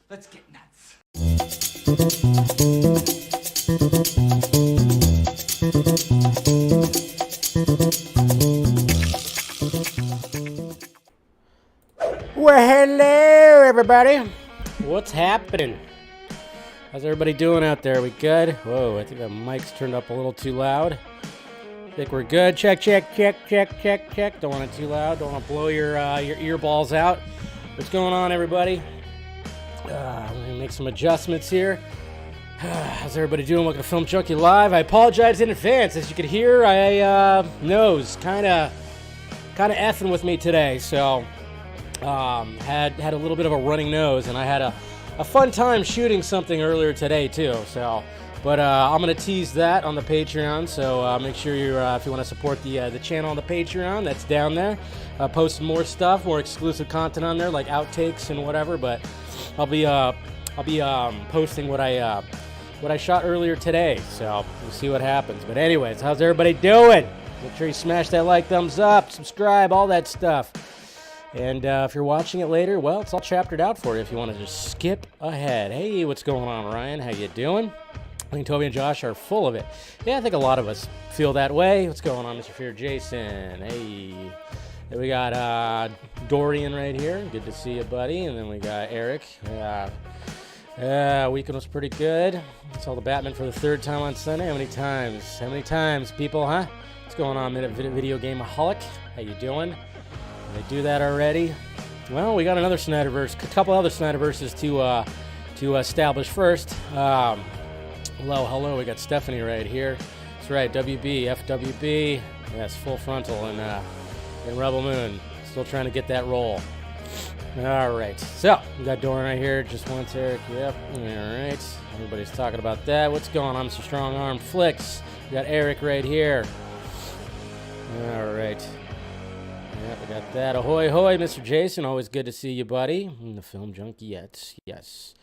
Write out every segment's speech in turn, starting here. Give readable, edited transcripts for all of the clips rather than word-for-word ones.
Let's get nuts. Well, hello, everybody. What's happening? How's everybody doing out there? We good? Whoa, I think the mic's turned up a little too loud. Think we're good. Check, check, check, check, check, check. Don't want it too loud. Don't want to blow your ear balls out. What's going on, everybody? Let me make some adjustments here. How's everybody doing? Welcome to Film Junkee Live. I apologize in advance. As you can hear, I nose kind of effing with me today. So had a little bit of a running nose, and I had a fun time shooting something earlier today too. So, but I'm gonna tease that on the Patreon. So make sure you, if you want to support the channel on the Patreon, that's down there. Posting more stuff, more exclusive content on there, like outtakes and whatever. But I'll be posting what I shot earlier today. So we'll see what happens. But anyways, how's everybody doing? Make sure you smash that like, thumbs up, subscribe, all that stuff. And if you're watching it later, well, it's all chaptered out for you if you want to just skip ahead. Hey, what's going on, Ryan? How you doing? I think Toby and Josh are full of it. Yeah, I think a lot of us feel that way. What's going on, Mr. Fear Jason? Hey. Then we got Dorian right here. Good to see you, buddy. And then we got Eric. Weekend was pretty good. Saw the Batman for the third time on Sunday. How many times? How many times, people, huh? What's going on, video gameaholic? How you doing? Did I do that already? Well, we got another Snyderverse, a couple other Snyderverses to establish first. Hello, we got Stephanie right here. That's right, FWB. Yes, full frontal in Rebel Moon. Still trying to get that roll. All right, so we got Doran right here. Just once, Eric. Yep. All right. Everybody's talking about that. What's going on, Mr. Strong Arm Flicks? We got Eric right here. All right. Yep, we got that. Ahoy, hoy, Mr. Jason. Always good to see you, buddy. In the Film Junkee, yes.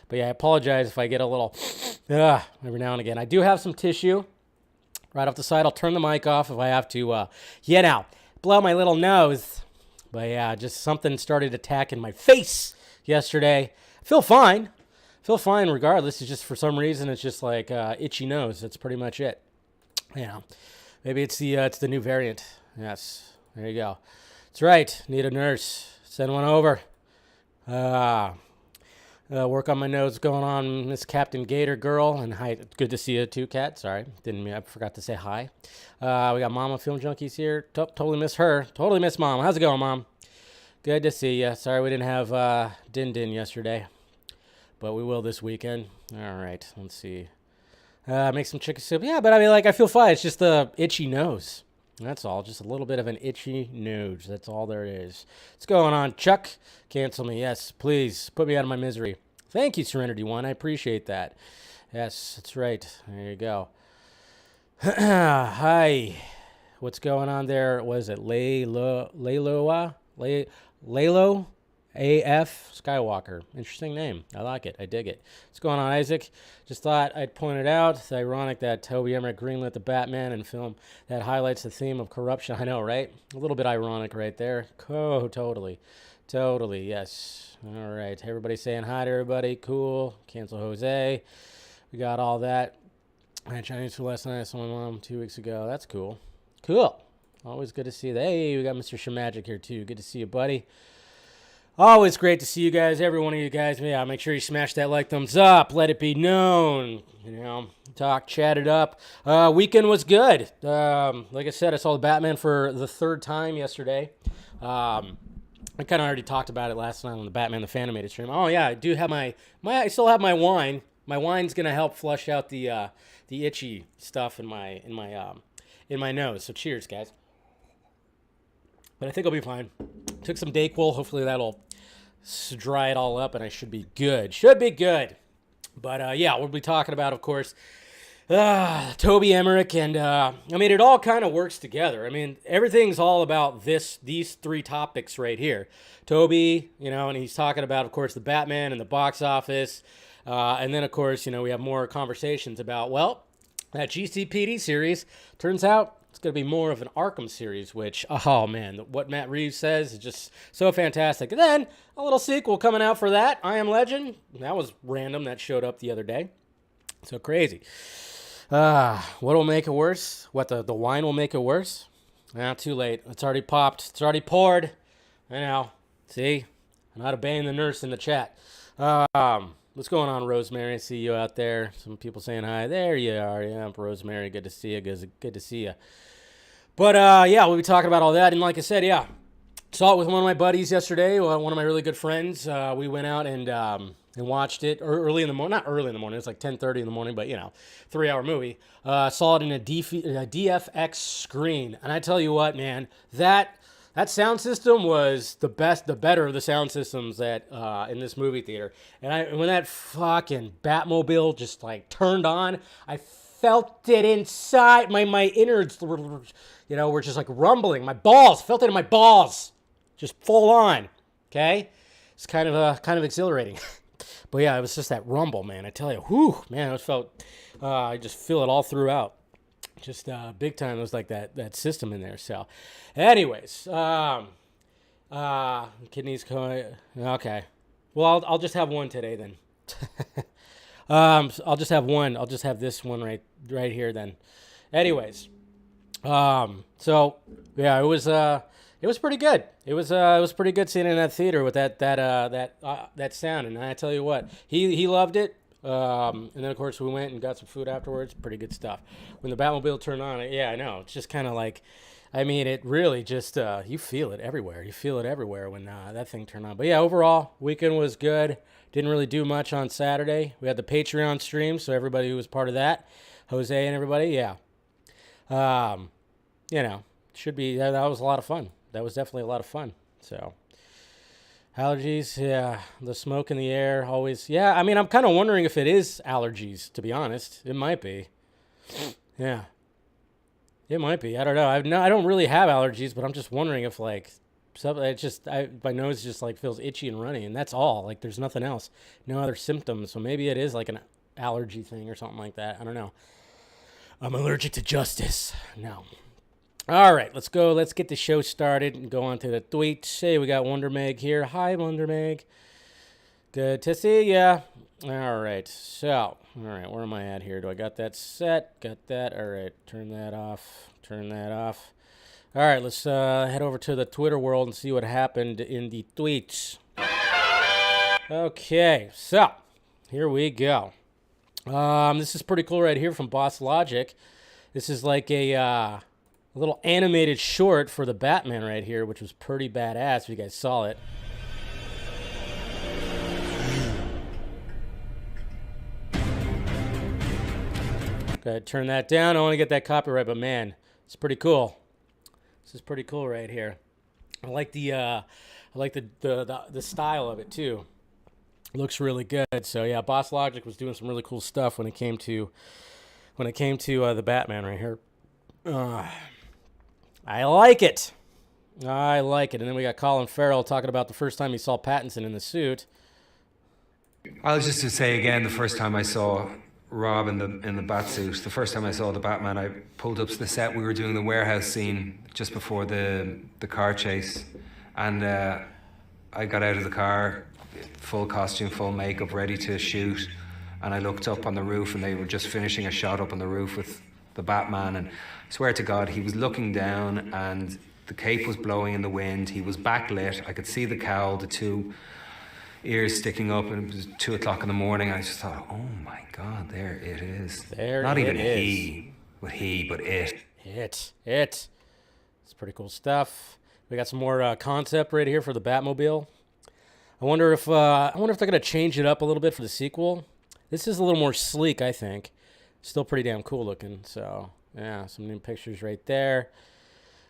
But yeah, I apologize if I get a little every now and again. I do have some tissue right off the side. I'll turn the mic off if I have to, blow my little nose. But yeah, just something started attacking my face yesterday. I feel fine regardless. It's just for some reason it's just like itchy nose. That's pretty much it. Yeah, maybe it's the new variant. Yes. There you go. That's right. Need a nurse. Send one over. Work on my nose going on, Miss Captain Gator Girl. And hi, good to see you too, Kat. Sorry, I forgot to say hi. We got Mama Film Junkies here. Totally miss her. Totally miss Mom. How's it going, Mom? Good to see you. Sorry we didn't have Din Din yesterday, but we will this weekend. All right, let's see. Make some chicken soup. Yeah, but I mean, I feel fine. It's just the itchy nose. That's all. Just a little bit of an itchy nose. That's all there is. What's going on, Chuck? Cancel me. Yes, please. Put me out of my misery. Thank you, Serenity One. I appreciate that. Yes, that's right. There you go. Hi. What's going on there? Was it Laylo AF Skywalker? Interesting name. I like it. I dig it. What's going on, Isaac? Just thought I'd point it out. It's ironic that Toby Emmerich greenlit the Batman and film that highlights the theme of corruption. I know, right? A little bit ironic right there. Oh, totally. Yes. All right. Everybody saying hi to everybody. Cool. Cancel Jose. We got all that. I had Chinese food last night. I saw my mom 2 weeks ago. That's cool. Always good to see that. Hey, we got Mr. Shemagic here too. Good to see you, buddy. Always great to see you guys, every one of you guys. Yeah, make sure you smash that like, thumbs up. Let it be known. Chat it up. Weekend was good. Like I said, I saw the Batman for the third time yesterday. I kind of already talked about it last night on the Batman the Fanimated stream. Oh yeah, I do have I still have my wine. My wine's gonna help flush out the itchy stuff in my nose. So cheers, guys. But I think I'll be fine. Took some Dayquil. Hopefully that'll dry it all up, and I should be good. But yeah, we'll be talking about, of course, Toby Emmerich, and it all kind of works together. I mean, everything's all about these three topics right here. Toby, and he's talking about, of course, the Batman and the box office, and then, of course, we have more conversations about, well, that GCPD series turns out it's going to be more of an Arkham series, which, oh man, what Matt Reeves says is just so fantastic. And then a little sequel coming out for that, I Am Legend. That was random. That showed up the other day. So crazy. What'll make it worse? What, the wine will make it worse? Nah, too late. It's already popped. It's already poured. I know. See? I'm not obeying the nurse in the chat. What's going on, Rosemary? I see you out there. Some people saying hi. There you are. Yeah, Rosemary. Good to see you. Good to see you. But, yeah, we'll be talking about all that. And like I said, yeah, saw it with one of my buddies yesterday, one of my really good friends. We went out and watched it early in the morning. Not early in the morning. It's like 10:30 in the morning, but, 3-hour movie. Saw it in a DFX screen. And I tell you what, man, that sound system was the better of the sound systems that in this movie theater. And when that fucking Batmobile just like turned on, I felt it inside. My innards were just like rumbling. My balls, felt it in my balls, just full on. Okay, it's kind of exhilarating. But yeah, it was just that rumble, man. I tell you, whew, man, it felt. I just feel it all throughout. Just big time. It was like that system in there. So, anyways, kidneys going. Okay, well, I'll just have one today then. I'll just have one. I'll just have this one right here then. Anyways, so yeah, it was pretty good. It was pretty good seeing it in that theater with that sound. And I tell you what, he loved it. And then of course we went and got some food afterwards. Pretty good stuff. When the Batmobile turned on, yeah, I know. It's just kind of like, I mean, it really just you feel it everywhere. You feel it everywhere when that thing turned on. But yeah, overall, weekend was good. Didn't really do much on Saturday. We had the Patreon stream, so everybody who was part of that, Jose and everybody, yeah. Should be that was a lot of fun. That was definitely a lot of fun. So. Allergies, yeah. The smoke in the air, always. Yeah, I mean, I'm kind of wondering if it is allergies, to be honest. It might be. Yeah. It might be. I don't know. I don't really have allergies, but I'm just wondering if, like, my nose just, like, feels itchy and runny, and that's all. Like, there's nothing else. No other symptoms. So maybe it is, like, an allergy thing or something like that. I don't know. I'm allergic to justice. No. All right, let's go. Let's get the show started and go on to the tweets. Hey, we got Wonder Meg here. Hi, Wonder Meg. Good to see ya. All right, so, where am I at here? Do I got that set? Got that. All right, turn that off. Turn that off. All right, let's head over to the Twitter world and see what happened in the tweets. Okay, so, here we go. This is pretty cool right here from Boss Logic. This is like a little animated short for the Batman right here, which was pretty badass if you guys saw it. Go ahead, turn that down. I want to get that copyright, but man, it's pretty cool. This is pretty cool right here. I like the style of it too. It looks really good. So yeah, Boss Logic was doing some really cool stuff when it came to the Batman right here. I like it. And then we got Colin Farrell talking about the first time he saw Pattinson in the suit. I was just to say again, the first time I saw Rob in the bat suit, the first time I saw the Batman, I pulled up to the set. We were doing the warehouse scene just before the car chase, and I got out of the car, full costume, full makeup, ready to shoot, and I looked up on the roof, and they were just finishing a shot up on the roof with the Batman, and I swear to God, he was looking down and the cape was blowing in the wind. He was backlit. I could see the cowl, the two ears sticking up, and it was 2 o'clock in the morning. I just thought, oh my God, there it is. There Not it even is. he, but it. It. It's pretty cool stuff. We got some more concept right here for the Batmobile. I wonder if they're gonna change it up a little bit for the sequel. This is a little more sleek, I think. Still pretty damn cool looking. So yeah, some new pictures right there.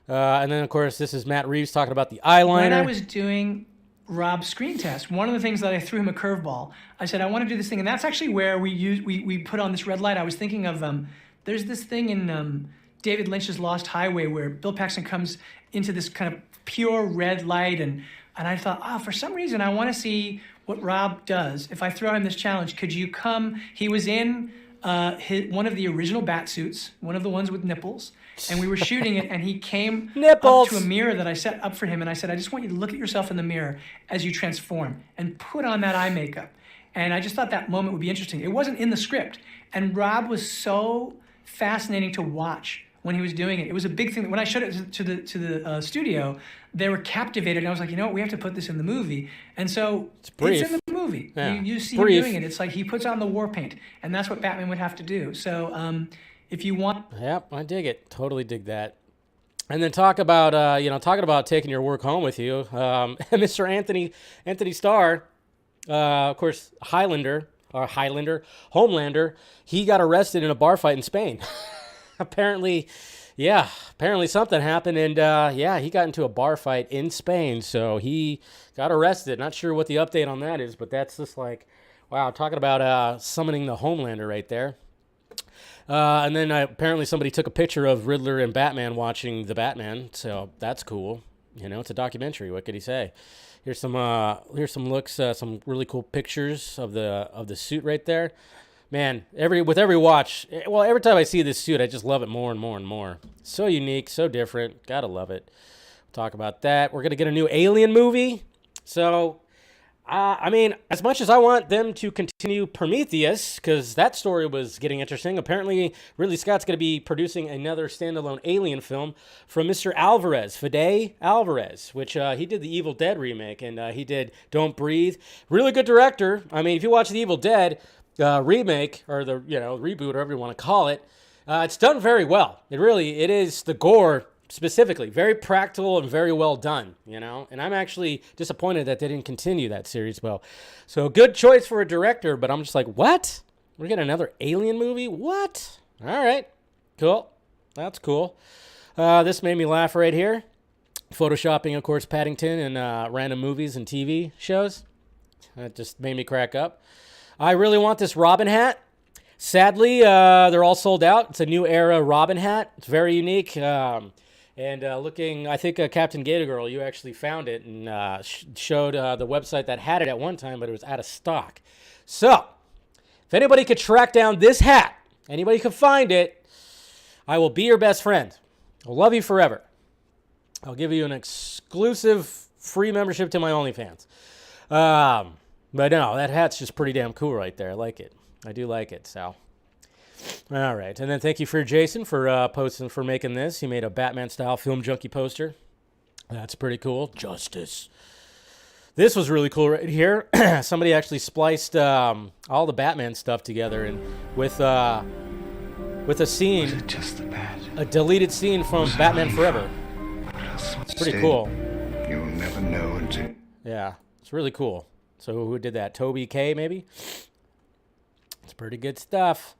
And then of course this is Matt Reeves talking about the eyeliner. When I was doing Rob's screen test, one of the things that I threw him a curveball, I said I want to do this thing, and that's actually where we put on this red light. I was thinking of there's this thing in David Lynch's Lost Highway where Bill Paxton comes into this kind of pure red light, and I thought, for some reason I want to see what Rob does. If I throw him this challenge, could you come? He was in one of the original bat suits, one of the ones with nipples, And we were shooting it, and he came Nipples. up to a mirror that I set up for him, and I said, I just want you to look at yourself in the mirror as you transform and put on that eye makeup. And I just thought that moment would be interesting. It wasn't in the script. And Rob was so fascinating to watch when he was doing it. It was a big thing. When I showed it to the studio, they were captivated. And I was like, you know what? We have to put this in the movie. And so it's in the movie. Yeah. You see him doing it. It's like he puts on the war paint. And that's what Batman would have to do. So if you want... Yep, I dig it. Totally dig that. And then talking about taking your work home with you. Mr. Anthony Starr, of course, Homelander, he got arrested in a bar fight in Spain. Apparently something happened, and he got into a bar fight in Spain, so he got arrested. Not sure what the update on that is, but that's just like, wow, talking about summoning the Homelander right there. And then apparently somebody took a picture of Riddler and Batman watching the Batman, so that's cool. You know, it's a documentary. What could he say? Here's some looks, some really cool pictures of the suit right there. Man, every time I see this suit, I just love it more and more and more. So unique, so different. Gotta love it. We'll talk about that. We're gonna get a new Alien movie. So, I mean, as much as I want them to continue Prometheus, because that story was getting interesting, apparently Ridley Scott's going to be producing another standalone Alien film from Mr. Alvarez, Fede Alvarez, which he did the Evil Dead remake, and he did Don't Breathe. Really good director. I mean, if you watch the Evil Dead remake, or the reboot, or whatever you want to call it, it's done very well. It is the gore specifically very practical and very well done, and I'm actually disappointed that they didn't continue that series well. So good choice for a director, but I'm just like, what? We're getting another Alien movie? What? All right, cool. That's cool. This made me laugh right here. Photoshopping, of course, Paddington and random movies and TV shows. That just made me crack up. I really want this Robin hat. Sadly, they're all sold out. It's a new era Robin hat. It's very unique. And looking, I think Captain Gator Girl, you actually found it and showed the website that had it at one time, but it was out of stock. So, if anybody could track down this hat, anybody could find it, I will be your best friend. I'll love you forever. I'll give you an exclusive free membership to my OnlyFans. But no, that hat's just pretty damn cool right there. I like it. I do like it, so... All right, and then thank you for Jason for making this. He made a Batman-style Film Junkee poster. That's pretty cool. Justice. This was really cool right here. Somebody actually spliced all the Batman stuff together, and with a scene, Was it just the bat? a deleted scene from Batman Forever. It's pretty cool. You'll never know until... Yeah, it's really cool. So who did that? Toby K, maybe? It's pretty good stuff.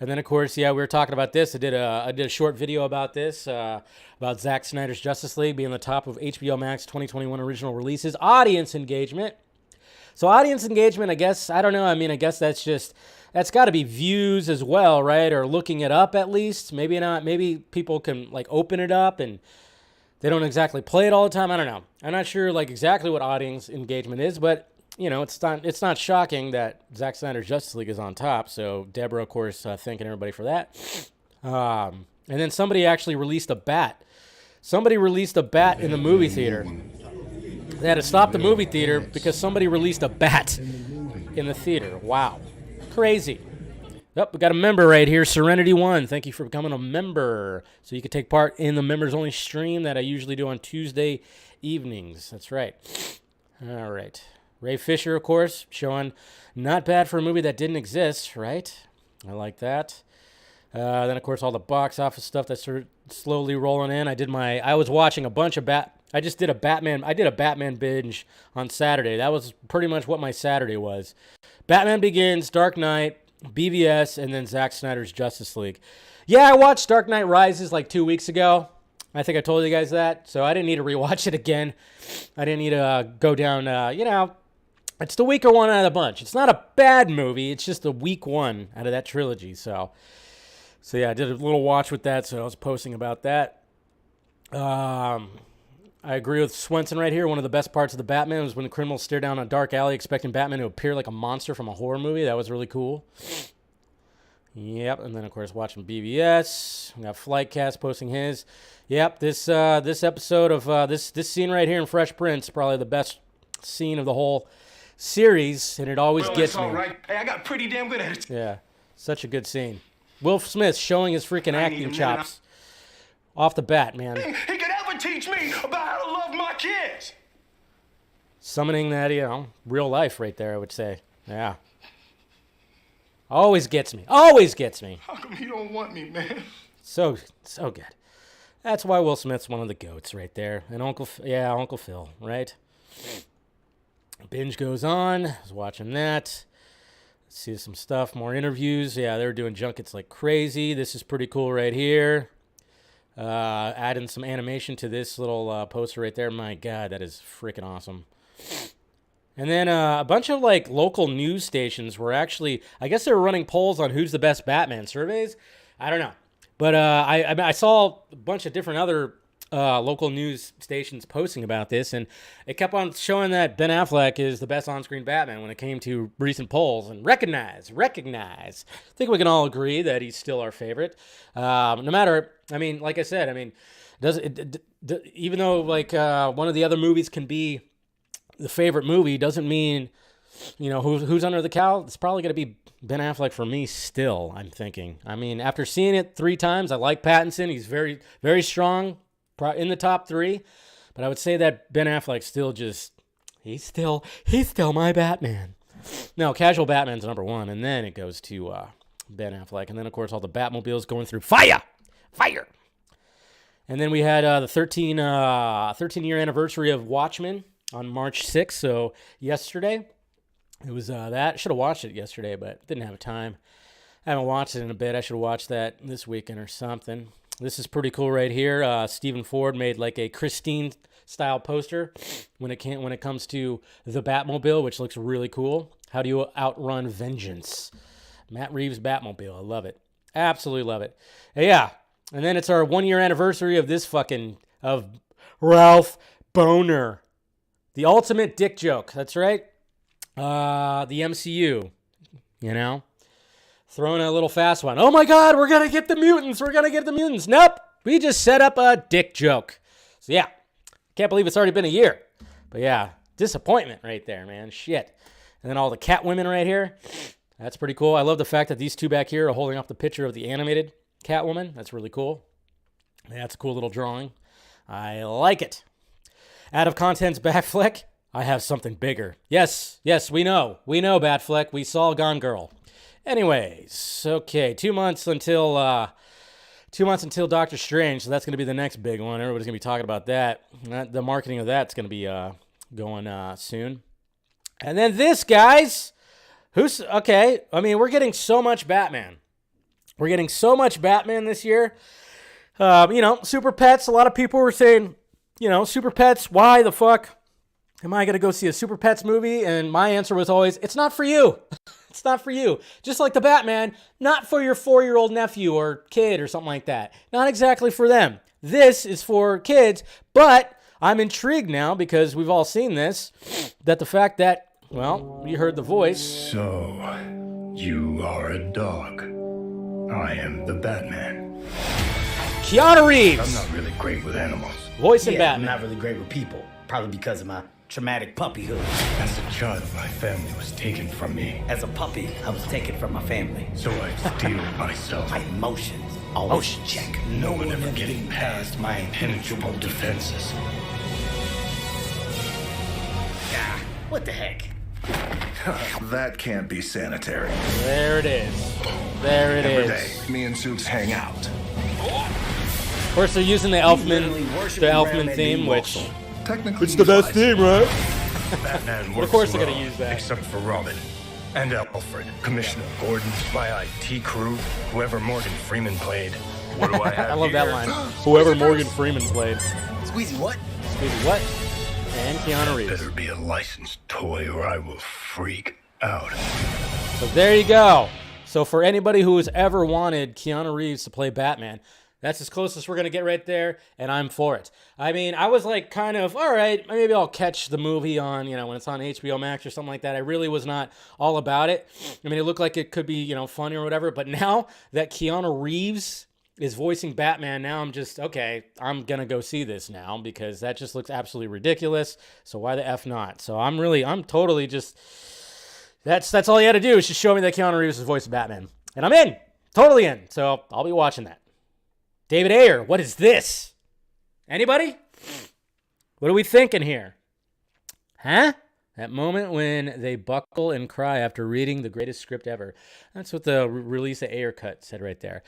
And then, of course, we were talking about this. I did a short video about this, about Zack Snyder's Justice League being the top of HBO Max 2021 original releases. Audience engagement. So audience engagement, I guess, I don't know. I mean, I guess that's got to be views as well, right? Or looking it up at least. Maybe not. Maybe people can, open it up and they don't exactly play it all the time. I don't know. I'm not sure, exactly what audience engagement is, but... it's not shocking that Zack Snyder's Justice League is on top. So Deborah, of course, thanking everybody for that. And then somebody actually released a bat. Somebody released a bat in the movie theater. They had to stop the movie theater because somebody released a bat in the theater. Wow. Crazy. Yep, we got a member right here, Serenity1. Thank you for becoming a member. So you can take part in the members-only stream that I usually do on Tuesday evenings. That's right. All right. Ray Fisher, of course, showing not bad for a movie that didn't exist, right? I like that. Then, of course, all the box office stuff that's slowly rolling in. I was watching a bunch of I did a Batman binge on Saturday. That was pretty much what my Saturday was. Batman Begins, Dark Knight, BVS, and then Zack Snyder's Justice League. Yeah, I watched Dark Knight Rises 2 weeks ago. I think I told you guys that, so I didn't need to rewatch it again. I didn't need to go down, it's the weaker one out of the bunch. It's not a bad movie. It's just the weak one out of that trilogy. So yeah, I did a little watch with that, so I was posting about that. I agree with Swenson right here. One of the best parts of the Batman was when the criminals stare down a dark alley expecting Batman to appear like a monster from a horror movie. That was really cool. Yep, and then of course watching BBS. We got Flightcast posting his. Yep, this episode of this scene right here in Fresh Prince, probably the best scene of the whole series, and it always gets me. All right. Hey, I got pretty damn good at it. Yeah, such a good scene. Will Smith showing his freaking acting chops off the bat, man. He could ever teach me about how to love my kids. Summoning that, real life right there, I would say. Yeah. Always gets me. Always gets me. How come you don't want me, man? So good. That's why Will Smith's one of the GOATs right there. And Uncle Phil, right? Binge goes on. I was watching that. Let's see some stuff, more interviews. Yeah, they were doing junkets like crazy. This is pretty cool right here. Adding some animation to this little poster right there. My God, that is freaking awesome. And then a bunch of like local news stations were actually, I guess they were running polls on who's the best Batman surveys. I don't know. But I saw a bunch of different other local news stations posting about this, and it kept on showing that Ben Affleck is the best on-screen Batman when it came to recent polls. And recognize. I think we can all agree that he's still our favorite. No matter, like I said, even though like one of the other movies can be the favorite movie, doesn't mean, who's under the cowl. It's probably going to be Ben Affleck for me still, I'm thinking. After seeing it 3 times, I like Pattinson. He's very, very strong in the top 3. But I would say that Ben Affleck still he's still my Batman. No, Casual Batman's number 1, and then it goes to Ben Affleck. And then, of course, all the Batmobiles going through fire. And then we had the 13-year anniversary of Watchmen on March 6th, so yesterday. It was that. Should have watched it yesterday, but didn't have time. I haven't watched it in a bit. I should have watched that this weekend or something. This is pretty cool right here. Stephen Ford made like a Christine-style poster when it comes to the Batmobile, which looks really cool. How do you outrun vengeance? Matt Reeves' Batmobile. I love it. Absolutely love it. Yeah. And then it's our 1-year anniversary of of Ralph Boner. The ultimate dick joke. That's right. The MCU, throwing a little fast one. Oh my God, we're going to get the mutants. Nope. We just set up a dick joke. So yeah, can't believe it's already been a year. But yeah, disappointment right there, man. Shit. And then all the Catwomen right here. That's pretty cool. I love the fact that these 2 back here are holding up the picture of the animated Catwoman. That's really cool. That's a cool little drawing. I like it. Out of contents, Batfleck. I have something bigger. Yes, we know. We know, Batfleck. We saw Gone Girl. Anyways, okay, 2 months until Doctor Strange, so that's going to be the next big one. Everybody's going to be talking about that. The marketing of that's going to be going soon. And then this, guys, we're getting so much Batman. We're getting so much Batman this year. Super Pets, a lot of people were saying, Super Pets, why the fuck am I going to go see a Super Pets movie? And my answer was always, it's not for you. It's not for you. Just like the Batman, not for your 4-year-old nephew or kid or something like that. Not exactly for them. This is for kids, but I'm intrigued now because we've all seen this, that the fact that, you heard the voice. So, you are a dog. I am the Batman. Keanu Reeves. I'm not really great with animals. Voicing Batman. I'm not really great with people. Probably because of my traumatic puppyhood. As a child, my family was taken from me. As a puppy, I was taken from my family. So I steeled myself. My emotions always check. No one ever getting past my impenetrable defenses. Ah, what the heck? That can't be sanitary. There it is. Every day, me and Soups hang out. Of course, they're using the Elfman theme, which Technically, it's the best theme, right? Batman Of course they're gonna use that. Except for Robin. And Alfred. Commissioner Gordon, my IT crew, whoever Morgan Freeman played. What do I have I love here? that line. Whoever Morgan Freeman played. Squeezy what? Squeezy what? And Keanu Reeves. Better be a licensed toy or I will freak out. So there you go. So for anybody who has ever wanted Keanu Reeves to play Batman, That's as close as we're going to get right there, and I'm for it. I mean, I was like kind of, all right, maybe I'll catch the movie on, when it's on HBO Max or something like that. I really was not all about it. I mean, it looked like it could be, funny or whatever, but now that Keanu Reeves is voicing Batman, now I'm just, okay, I'm going to go see this now because that just looks absolutely ridiculous, so why the F not? So I'm totally just, that's all you had to do is just show me that Keanu Reeves is voicing Batman, and I'm in, totally in, so I'll be watching that. David Ayer, what is this? Anybody? What are we thinking here? Huh? That moment when they buckle and cry after reading the greatest script ever. That's what the release of Ayer cut said right there.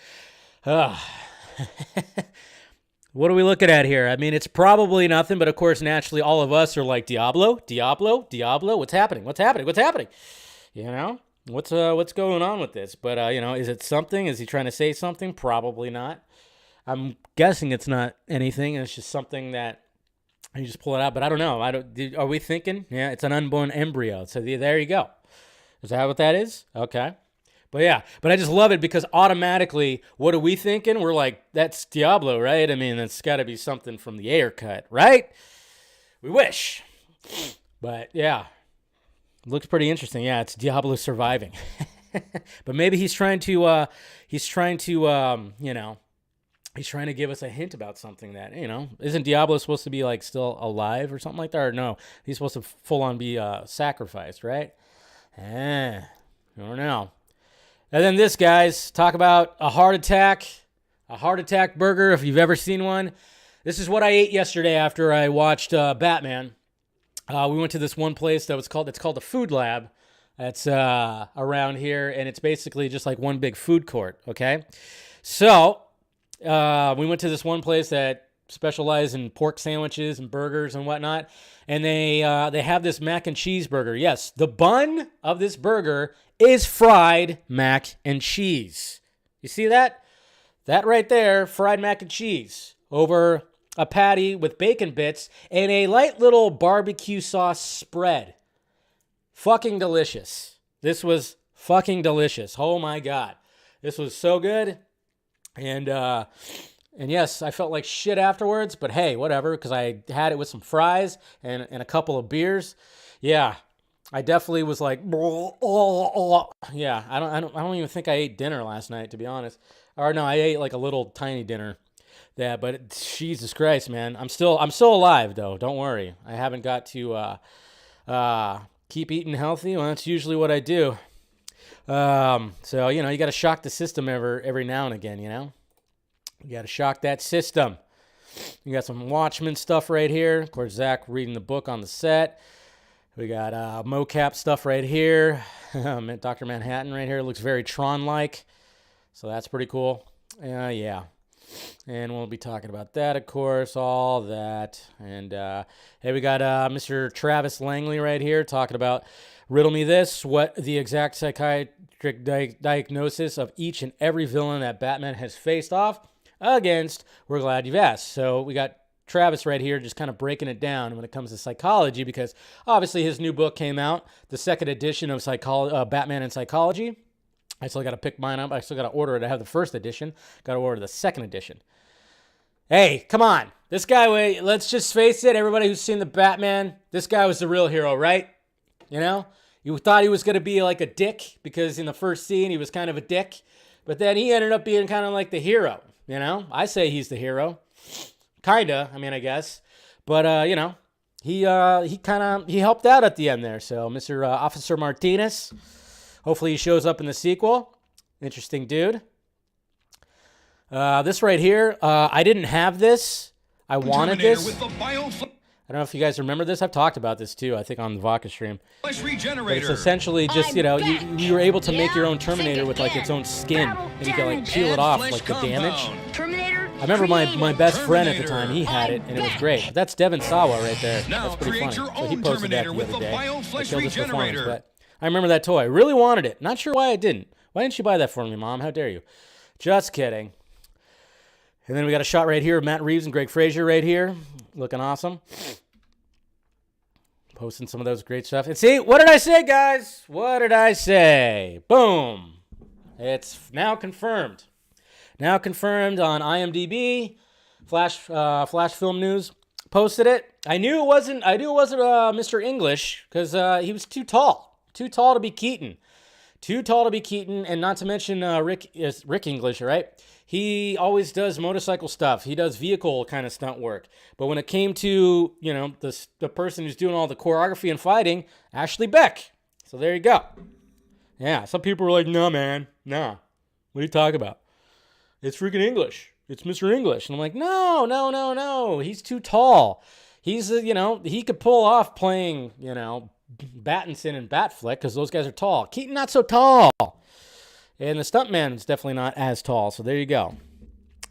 What are we looking at here? I mean, it's probably nothing, but of course, naturally, all of us are like, Diablo? What's happening? What's happening? What's going on with this? But, is it something? Is he trying to say something? Probably not. I'm guessing it's not anything. It's just something that you just pull it out. But I don't know. Are we thinking? Yeah, it's an unborn embryo. So there you go. Is that what that is? Okay. But yeah, but I just love it because automatically, what are we thinking? We're like, that's Diablo, right? I mean, that's got to be something from the Ayer cut, right? We wish. But yeah, looks pretty interesting. Yeah, it's Diablo surviving. But maybe he's trying to give us a hint about something that, isn't Diablo supposed to be like still alive or something like that? Or no, he's supposed to full on be sacrificed, right? I don't know. And then this, guys, talk about a heart attack burger, if you've ever seen one. This is what I ate yesterday after I watched Batman. We went to this one place it's called the Food Lab. That's around here, and it's basically just like one big food court, okay? So we went to this one place that specializes in pork sandwiches and burgers and whatnot, and they have this mac and cheese burger. Yes, the bun of this burger is fried mac and cheese. You see that? That right there, fried mac and cheese over a patty with bacon bits and a light little barbecue sauce spread. Fucking delicious. This was fucking delicious. Oh my God. This was so good. And yes, I felt like shit afterwards, but hey, whatever, because I had it with some fries and a couple of beers. Yeah, I definitely was like, yeah. I don't even think I ate dinner last night, to be honest. Or no, I ate like a little tiny dinner. Yeah, but Jesus Christ, man, I'm still alive though. Don't worry, I haven't got to keep eating healthy. Well, that's usually what I do. So you got to shock the system every now and again. You got to shock that system. You got some Watchmen stuff right here. Of course, Zach reading the book on the set. We got mocap stuff right here. Dr. Manhattan right here. Looks very Tron-like. So that's pretty cool. Yeah. And we'll be talking about that, of course, all that. And hey, we got Mr. Travis Langley right here talking about riddle me this, what the exact psychiatric diagnosis of each and every villain that Batman has faced off against. We're glad you've asked. So we got Travis right here just kind of breaking it down when it comes to psychology, because obviously his new book came out, the second edition of Batman in Psychology. I still got to pick mine up. I still got to order it. I have the first edition. Got to order the second edition. Hey, come on. This guy, let's just face it. Everybody who's seen the Batman, this guy was the real hero, right? You thought he was going to be like a dick because in the first scene he was kind of a dick. But then he ended up being kind of like the hero, I say he's the hero. Kinda, I guess. But, he helped out at the end there. So, Mr. Officer Martinez, hopefully he shows up in the sequel. Interesting dude. This right here, I didn't have this. I wanted this. I don't know if you guys remember this. I've talked about this too, I think on the Vodka stream. But it's essentially just, you were able to make your own Terminator with like its own skin. And you could like peel it off like the damage. I remember my best friend at the time, he had it, and it was great. But that's Devin Sawa right there. That's pretty funny. So he posted that the other day. I killed his performance, but I remember that toy. Really wanted it. Not sure why I didn't. Why didn't you buy that for me, Mom? How dare you? Just kidding. And then we got a shot right here of Matt Reeves and Greg Fraser right here. Looking awesome. Posting some of those great stuff. And see, what did I say, guys? What did I say? Boom. It's now confirmed. Now confirmed on IMDb. Flash Film News posted it. I knew it wasn't Mr. English because he was too tall to be Keaton. Too tall to be Keaton, and not to mention Rick English, right? He always does motorcycle stuff. He does vehicle kind of stunt work. But when it came to, the person who's doing all the choreography and fighting, Ashley Beck. So there you go. Yeah, some people were like, no, man, nah. What are you talking about? It's freaking English. It's Mr. English. And I'm like, no. He's too tall. He's, he could pull off playing, Battinson and Batfleck because those guys are tall. Keaton, not so tall. And the stuntman is definitely not as tall. So there you go.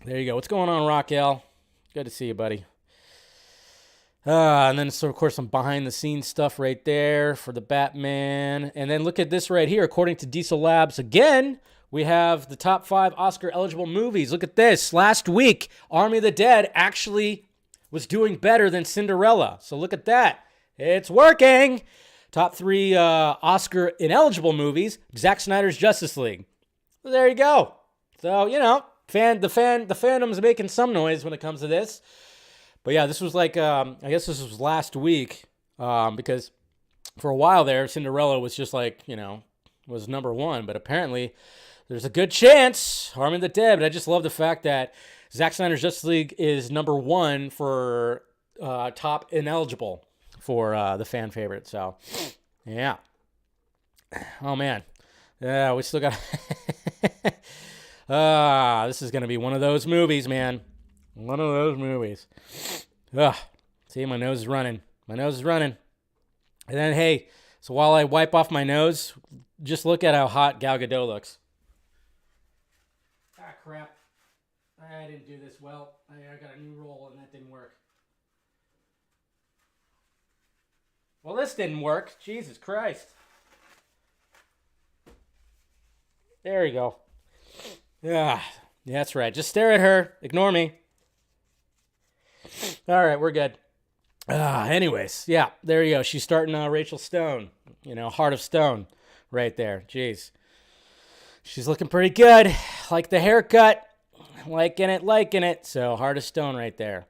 What's going on, Raquel? Good to see you, buddy. And then, so of course, some behind-the-scenes stuff right there for the Batman. And then look at this right here. According to Diesel Labs, again, we have the top 5 Oscar-eligible movies. Look at this. Last week, Army of the Dead actually was doing better than Cinderella. So look at that. It's working. Top 3 Oscar-ineligible movies, Zack Snyder's Justice League. So there you go. So, the fandom's making some noise when it comes to this. But yeah, this was like, I guess this was last week, because for a while there, Cinderella was just like, was number 1. But apparently, there's a good chance, Army of the Dead, but I just love the fact that Zack Snyder's Justice League is number 1 for top ineligible for the fan favorite. So, yeah. Oh, man. Yeah, we still got... this is going to be one of those movies, man. One of those movies. See, my nose is running. And then, hey, so while I wipe off my nose, just look at how hot Gal Gadot looks. Ah, crap. I didn't do this well. I got a new roll, and that didn't work. Well, this didn't work. Jesus Christ. There you go. Yeah, that's right. Just stare at her. Ignore me. All right, we're good. Anyways, yeah, there you go. She's starting Rachel Stone. Heart of Stone right there. Jeez. She's looking pretty good. Like the haircut. Liking it. So, Heart of Stone right there.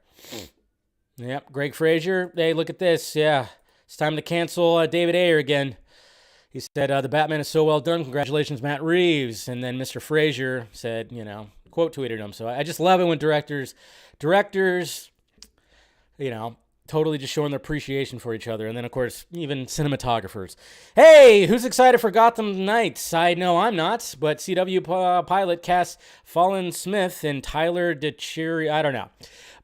Yep, Greg Fraser. Hey, look at this. Yeah, it's time to cancel David Ayer again. He said, the Batman is so well done. Congratulations, Matt Reeves. And then Mr. Fraser said, quote tweeted him. So I just love it when directors, totally just showing their appreciation for each other. And then, of course, even cinematographers. Hey, who's excited for Gotham Knights? I know I'm not, but CW pilot cast Fallon Smith and Tyler DeChiri. I don't know.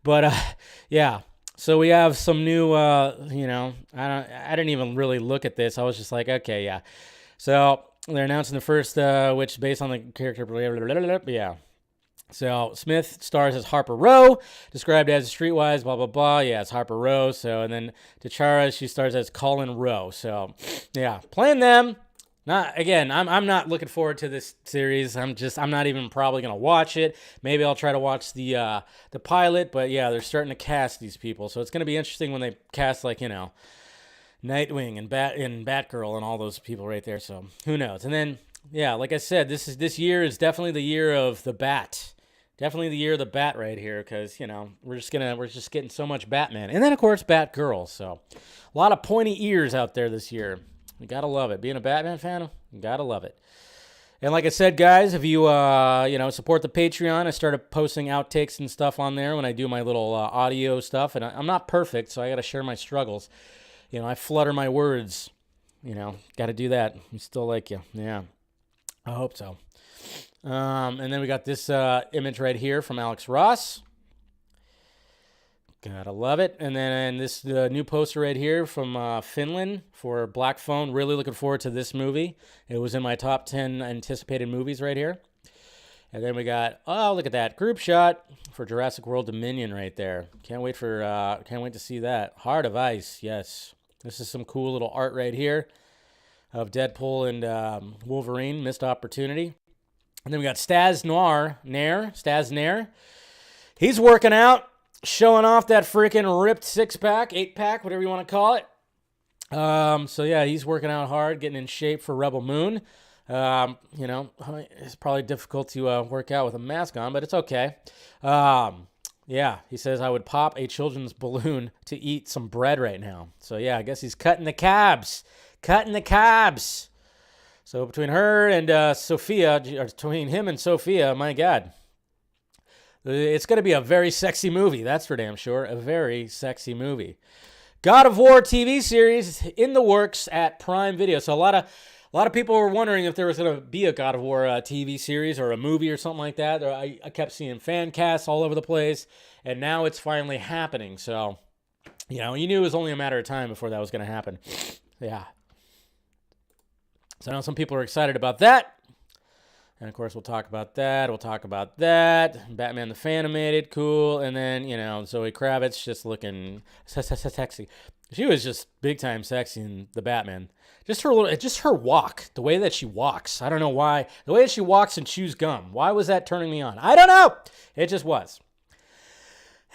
But, yeah. So we have some new, I didn't even really look at this. I was just like, okay, yeah. So they're announcing the first, which is based on the character, yeah. So Smith stars as Harper Row, described as streetwise, blah, blah, blah. Yeah, it's Harper Row. So, and then T'Challa, she stars as Colin Rowe. So, yeah, playing them. I'm not looking forward to this series. I'm not even probably gonna watch it. Maybe I'll try to watch the pilot. But yeah, they're starting to cast these people, so it's gonna be interesting when they cast Nightwing and Batgirl and all those people right there. So who knows? And then yeah, like I said, this year is definitely the year of the Bat. Definitely the year of the Bat right here, because we're just getting so much Batman, and then of course Batgirl. So a lot of pointy ears out there this year. You gotta love it. Being a Batman fan, you gotta love it. And like I said, guys, if you support the Patreon, I started posting outtakes and stuff on there when I do my little audio stuff. And I'm not perfect, so I gotta share my struggles. I flutter my words. Gotta do that. I still like you. Yeah, I hope so. And then we got this image right here from Alex Ross. Gotta love it. And then this new poster right here from Finland for Black Phone. Really looking forward to this movie. It was in my top 10 anticipated movies right here. And then we got, oh, look at that group shot for Jurassic World Dominion right there. Can't wait to see that. Heart of Ice, yes. This is some cool little art right here of Deadpool and Wolverine. Missed opportunity. And then we got Staz Nair. He's working out. Showing off that freaking ripped 6-pack, 8-pack, whatever you want to call it. So yeah, he's working out hard, getting in shape for Rebel Moon. You know, it's probably difficult to work out with a mask on, but it's okay. Yeah, he says, I would pop a children's balloon to eat some bread right now. So, yeah, I guess he's cutting the cabs. Cutting the cabs. So, between her and Sophia, or between him and Sophia, my God. It's going to be a very sexy movie. That's for damn sure. A very sexy movie. God of War TV series in the works at Prime Video. So, a lot of people were wondering if there was going to be a God of War TV series or a movie or something like that. I kept seeing fan casts all over the place, and now it's finally happening. So, you know, you knew it was only a matter of time before that was going to happen. Yeah. So I know some people are excited about that. And, of course, we'll talk about that. We'll talk about that. Batman the Fanimated, cool. And then, you know, Zoe Kravitz just looking sexy. She was just big-time sexy in the Batman. Just her walk, the way that she walks. I don't know why. The way that she walks and chews gum. Why was that turning me on? I don't know. It just was.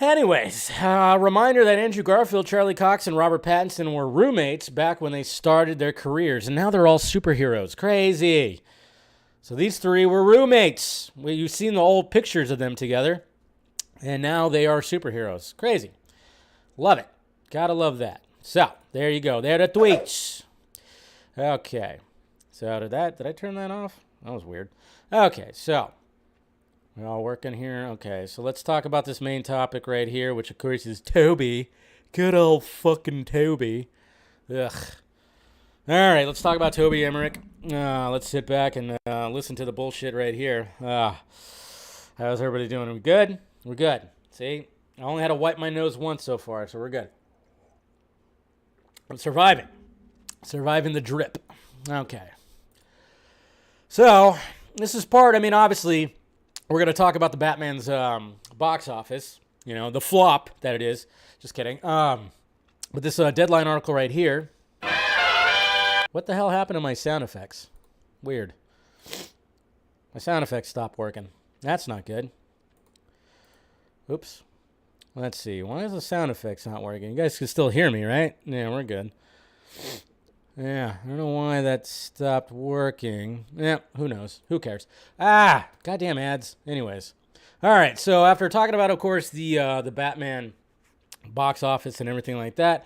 Anyways, reminder that Andrew Garfield, Charlie Cox, and Robert Pattinson were roommates back when they started their careers, and now they're all superheroes. Crazy. So these three were roommates. You've seen the old pictures of them together, and now they are superheroes. Crazy. Love it. Gotta love that. So, there you go. There are the tweets. Okay. So, did I turn that off? That was weird. Okay, so we're all working here. Okay, so let's talk about this main topic right here, which of course is Toby. Good old fucking Toby. Ugh. All right, let's talk about Toby Emmerich. Let's sit back and listen to the bullshit right here. How's everybody doing? Are we good? We're good. See? I only had to wipe my nose once so far, so we're good. I'm surviving. Surviving the drip. Okay. So, this is part, I mean, obviously, we're going to talk about the Batman's box office. You know, the flop that it is. Just kidding. But this Deadline article right here. What the hell happened to my sound effects? Weird. My sound effects stopped working. That's not good. Oops. Let's see. Why is the sound effects not working? You guys can still hear me, right? Yeah, we're good. Yeah, I don't know why that stopped working. Yeah, who knows? Who cares? Goddamn ads. Anyways. All right, so after talking about, of course, the Batman box office and everything like that,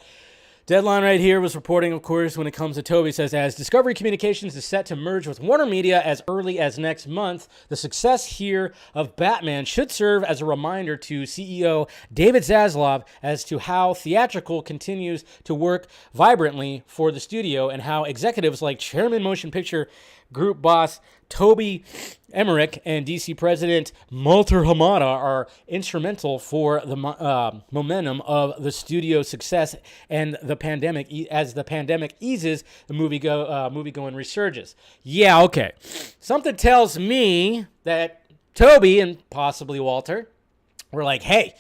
Deadline right here was reporting, of course, when it comes to Toby, says, as Discovery Communications is set to merge with Warner Media as early as next month, the success here of Batman should serve as a reminder to CEO David Zaslav as to how theatrical continues to work vibrantly for the studio and how executives like Chairman Motion Picture Group boss Toby Emmerich and DC President Walter Hamada are instrumental for the momentum of the studio's success and the pandemic as the pandemic eases, the movie-going resurges. Yeah, okay. Something tells me that Toby and possibly Walter were like, hey,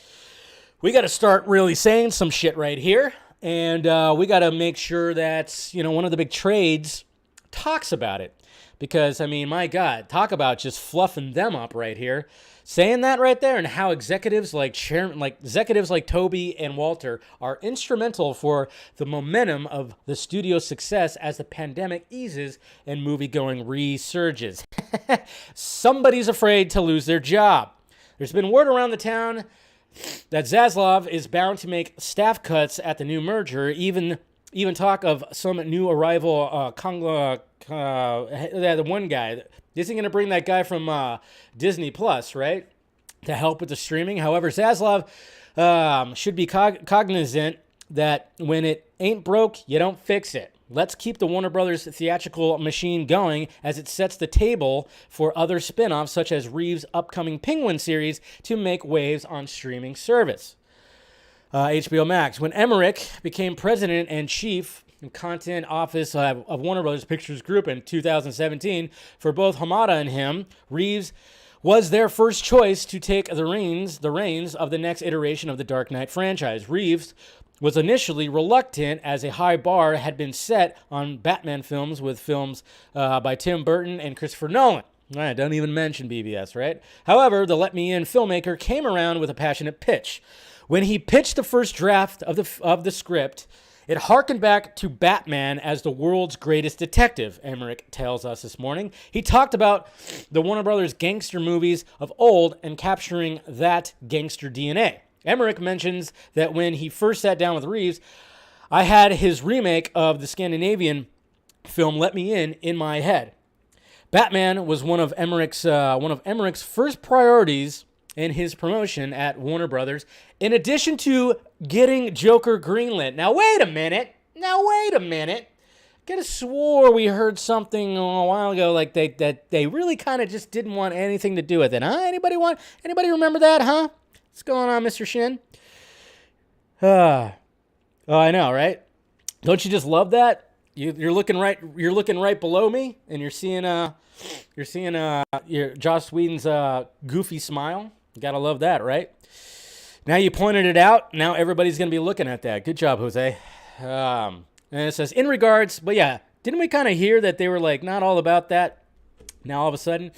we got to start really saying some shit right here, and we got to make sure that, you know, one of the big trades talks about it. Because, I mean, my God, talk about just fluffing them up right here. Saying that right there, and how executives like Toby and Walter are instrumental for the momentum of the studio's success as the pandemic eases and movie-going resurges. Somebody's afraid to lose their job. There's been word around the town that Zaslav is bound to make staff cuts at the new merger, even talk of some new arrival, the one guy. Isn't going to bring that guy from Disney Plus, right, to help with the streaming. However, Zaslav should be cognizant that when it ain't broke, you don't fix it. Let's keep the Warner Brothers theatrical machine going as it sets the table for other spin-offs such as Reeves' upcoming Penguin series to make waves on streaming service. HBO Max. When Emmerich became president and chief content office of Warner Brothers Pictures Group in 2017, for both Hamada and him, Reeves was their first choice to take the reins of the next iteration of the Dark Knight franchise. Reeves was initially reluctant as a high bar had been set on Batman films with films by Tim Burton and Christopher Nolan. Don't even mention BBS, right? However, the Let Me In filmmaker came around with a passionate pitch. When he pitched the first draft of the script It harkened back to Batman as the world's greatest detective, Emmerich tells us this morning. He talked about the Warner Brothers gangster movies of old and capturing that gangster DNA. Emmerich mentions that when he first sat down with Reeves, I had his remake of the Scandinavian film Let Me In my head. Batman was one of Emmerich's first priorities in his promotion at Warner Brothers, in addition to getting Joker greenlit. Now, wait a minute. Could have swore we heard something a while ago like that they really kind of just didn't want anything to do with it, huh? Anybody remember that, huh? What's going on, Mr. Shin? Oh, I know, right? Don't you just love that? You're looking right below me, and you're seeing Joss Whedon's goofy smile. You gotta love that, right? Now you pointed it out. Now everybody's gonna be looking at that. Good job, Jose. And it says, in regards, but yeah, didn't we kind of hear that they were like not all about that? Now all of a sudden,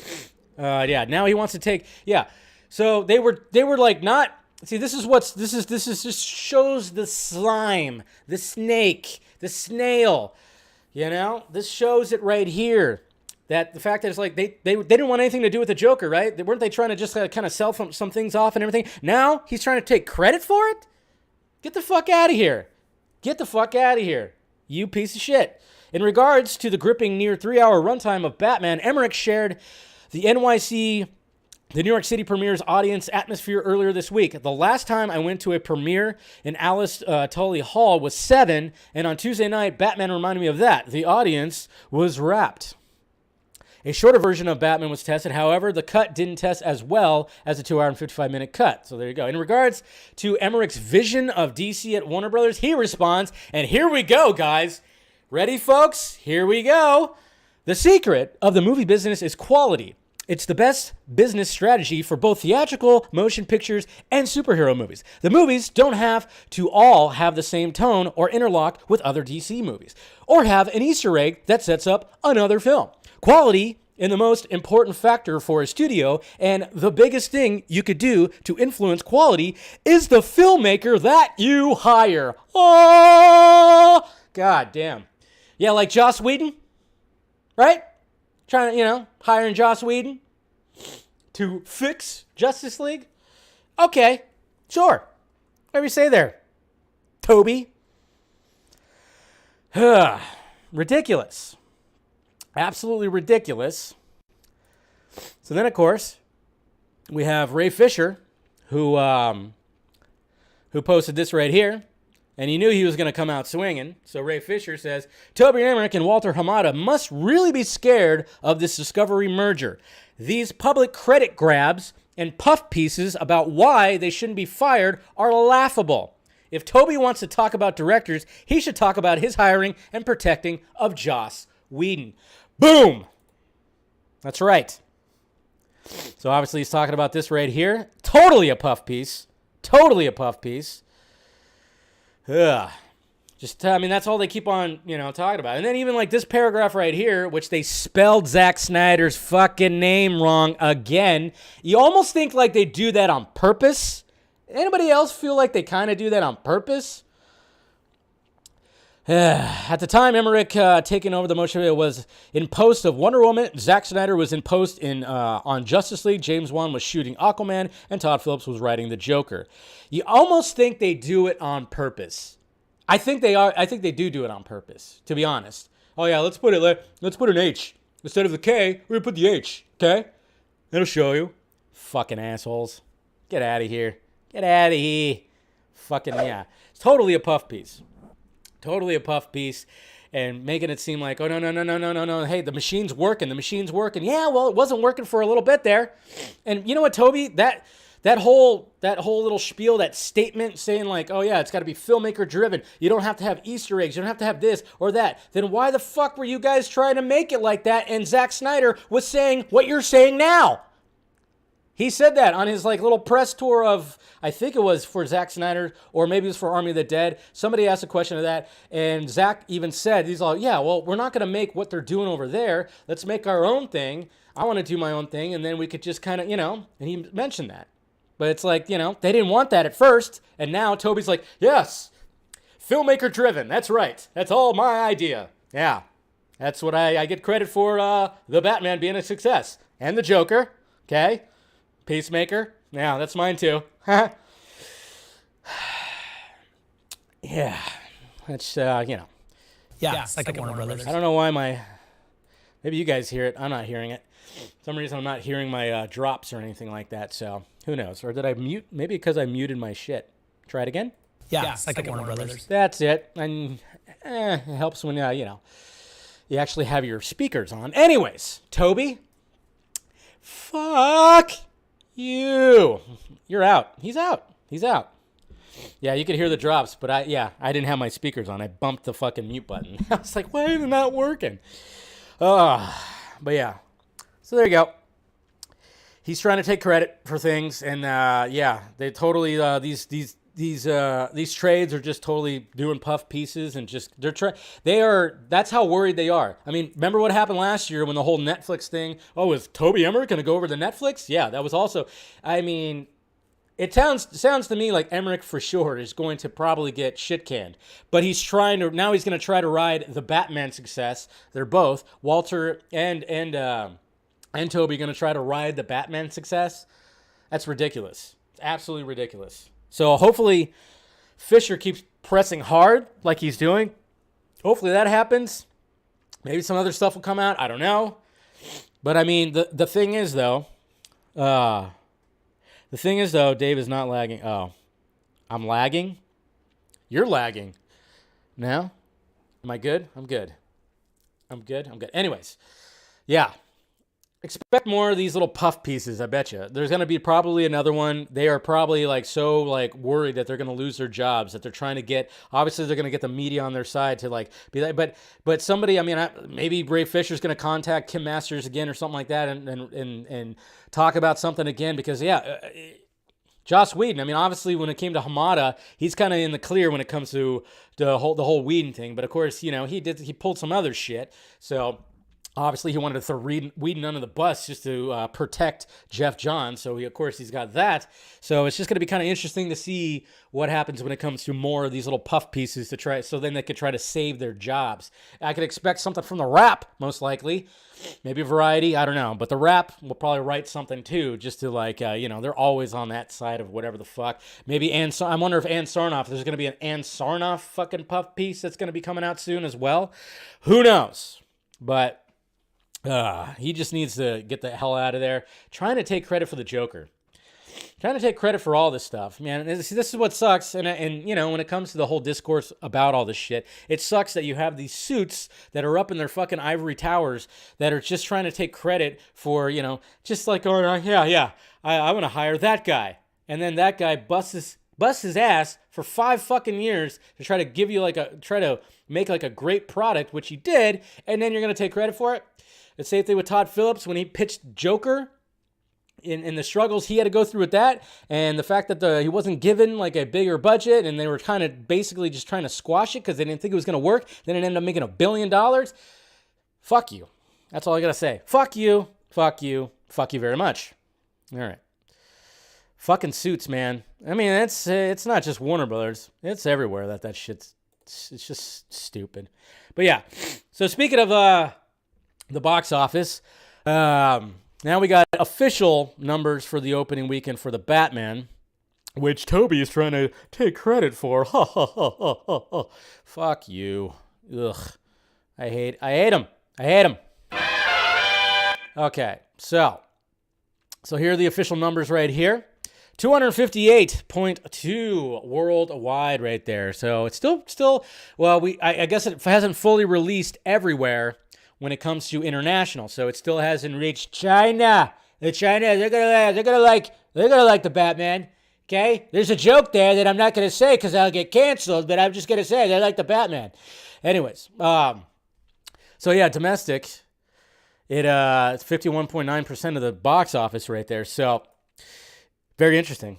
now he wants to take, So they were like not. See, this is just shows the slime, the snake, the snail. You know, this shows it right here. That the fact that it's like they didn't want anything to do with the Joker, right? Weren't they trying to just kind of sell some things off and everything? Now he's trying to take credit for it? Get the fuck out of here. Get the fuck out of here, you piece of shit. In regards to the gripping near 3-hour runtime of Batman, Emmerich shared the New York City premiere's audience atmosphere earlier this week. The last time I went to a premiere in Alice Tully Hall was 7, and on Tuesday night, Batman reminded me of that. The audience was rapt. A shorter version of Batman was tested. However, the cut didn't test as well as a 2-hour and 55-minute cut. So there you go. In regards to Emmerich's vision of DC at Warner Brothers, he responds, and here we go, guys. Ready, folks? Here we go. The secret of the movie business is quality. It's the best business strategy for both theatrical, motion pictures, and superhero movies. The movies don't have to all have the same tone or interlock with other DC movies, or have an Easter egg that sets up another film. Quality is the most important factor for a studio, and the biggest thing you could do to influence quality is the filmmaker that you hire. Oh, god damn. Yeah, like Joss Whedon, right? Trying to, hiring Joss Whedon to fix Justice League. Okay, sure. Whatever you say there, Toby. Ridiculous. Absolutely ridiculous. So then, of course, we have Ray Fisher, who posted this right here, and he knew he was going to come out swinging. So Ray Fisher says, Toby Emmerich and Walter Hamada must really be scared of this Discovery merger. These public credit grabs and puff pieces about why they shouldn't be fired are laughable. If Toby wants to talk about directors, he should talk about his hiring and protecting of Joss Whedon. Boom! That's right. So obviously he's talking about this right here. Totally a puff piece. Totally a puff piece. Ugh. That's all they keep on, talking about. And then even like this paragraph right here, which they spelled Zack Snyder's fucking name wrong again. You almost think like they do that on purpose. Anybody else feel like they kind of do that on purpose? At the time, Emmerich taking over the motion was in post of Wonder Woman. Zack Snyder was in post on Justice League. James Wan was shooting Aquaman, and Todd Phillips was writing the Joker. You almost think they do it on purpose. I think they are. I think they do it on purpose. To be honest. Oh yeah, let's put an H instead of the K. We're gonna put the H. Okay, it'll show you. Fucking assholes. Get out of here. Get out of here. Fucking yeah. It's totally a puff piece. Totally a puff piece, and making it seem like, oh, no. Hey, the machine's working. Yeah, well, it wasn't working for a little bit there. And you know what, Toby? That whole little spiel, that statement saying like, oh yeah, it's got to be filmmaker driven. You don't have to have Easter eggs. You don't have to have this or that. Then why the fuck were you guys trying to make it like that? And Zack Snyder was saying what you're saying now. He said that on his little press tour of, I think it was for Zack Snyder, or maybe it was for Army of the Dead. Somebody asked a question of that, and Zack even said, he's like, yeah, well, we're not going to make what they're doing over there. Let's make our own thing. I want to do my own thing, and then we could just kind of, and he mentioned that. But it's like, they didn't want that at first, and now Toby's like, yes, Filmmaker driven. That's right. That's all my idea. Yeah. That's what I get credit for, the Batman being a success. And the Joker. Okay. Peacemaker. Yeah, that's mine too. Yeah. That's, you know. Yeah, it's like Warner Brothers. I don't know why maybe you guys hear it. I'm not hearing it. For some reason I'm not hearing my drops or anything like that, so who knows? Or did I mute? Maybe because I muted my shit. Try it again? Yeah, it's like Warner Brothers. That's it. And it helps when, you know, you actually have your speakers on. Anyways, Toby, fuck you. You're out. He's out. He's out. Yeah, you could hear the drops, but I didn't have my speakers on. I bumped the fucking mute button. I was like, why is it not working? But yeah. So there you go. He's trying to take credit for things, and yeah, they totally these trades are just totally doing puff pieces and just that's how worried they are. I mean, remember what happened last year when the whole Netflix thing? Oh, is Toby Emmerich going to go over to Netflix? Yeah, that was also. I mean, it sounds to me like Emmerich for sure is going to probably get shit canned, but he's going to try to ride the Batman success. They're both Walter and Toby going to try to ride the Batman success. That's ridiculous. It's absolutely ridiculous. So hopefully Fisher keeps pressing hard like he's doing. Hopefully that happens. Maybe some other stuff will come out. I don't know. But I mean, the thing is though, Dave is not lagging. Oh, I'm lagging? You're lagging. Now? Am I good? I'm good. I'm good. Anyways, yeah. Expect more of these little puff pieces, I bet you. There's going to be probably another one. They are probably so worried that they're going to lose their jobs, that they're trying to get, obviously they're going to get the media on their side to be that, but somebody, I mean, maybe Ray Fisher's going to contact Kim Masters again or something like that and talk about something again because, yeah, Joss Whedon, I mean, obviously when it came to Hamada, he's kind of in the clear when it comes to the whole Whedon thing, but of course, you know, he pulled some other shit, so obviously, he wanted to throw Whedon under the bus just to protect Jeff Johns. So, of course, he's got that. So, it's just going to be kind of interesting to see what happens when it comes to more of these little puff pieces to try. So, then they could try to save their jobs. I could expect something from the Wrap, most likely. Maybe Variety. I don't know. But the Wrap will probably write something, too, just to, you know, they're always on that side of whatever the fuck. Maybe I wonder if Ann Sarnoff, there's going to be an Ann Sarnoff fucking puff piece that's going to be coming out soon as well. Who knows? But he just needs to get the hell out of there. Trying to take credit for the Joker. Trying to take credit for all this stuff. Man, this is what sucks. And you know, when it comes to the whole discourse about all this shit, it sucks that you have these suits that are up in their fucking ivory towers that are just trying to take credit for, you know, just like, oh, yeah, I want to hire that guy. And then that guy busts his ass for 5 fucking years to try to give you try to make a great product, which he did, and then you're going to take credit for it? The same thing with Todd Phillips when he pitched Joker in the struggles he had to go through with that, and the fact that he wasn't given a bigger budget, and they were kind of basically just trying to squash it because they didn't think it was going to work. Then it ended up making $1 billion. Fuck you. That's all I got to say. Fuck you. Fuck you. Fuck you very much. All right. Fucking suits, man. I mean, it's not just Warner Brothers. It's everywhere that shit's. It's just stupid. But yeah. So speaking of the box office, now we got official numbers for the opening weekend for the Batman, which Toby is trying to take credit for. Ha ha ha ha ha ha. Fuck you. Ugh. I hate him. I hate him. Okay, so here are the official numbers right here. 258.2 worldwide right there. So it's still well, I guess it hasn't fully released everywhere when it comes to international. So it still hasn't reached China. China, they're gonna like the Batman. Okay? There's a joke there that I'm not gonna say because I'll get canceled, but I'm just gonna say they like the Batman. Anyways, so yeah, domestic. It's 51.9% of the box office right there. So very interesting.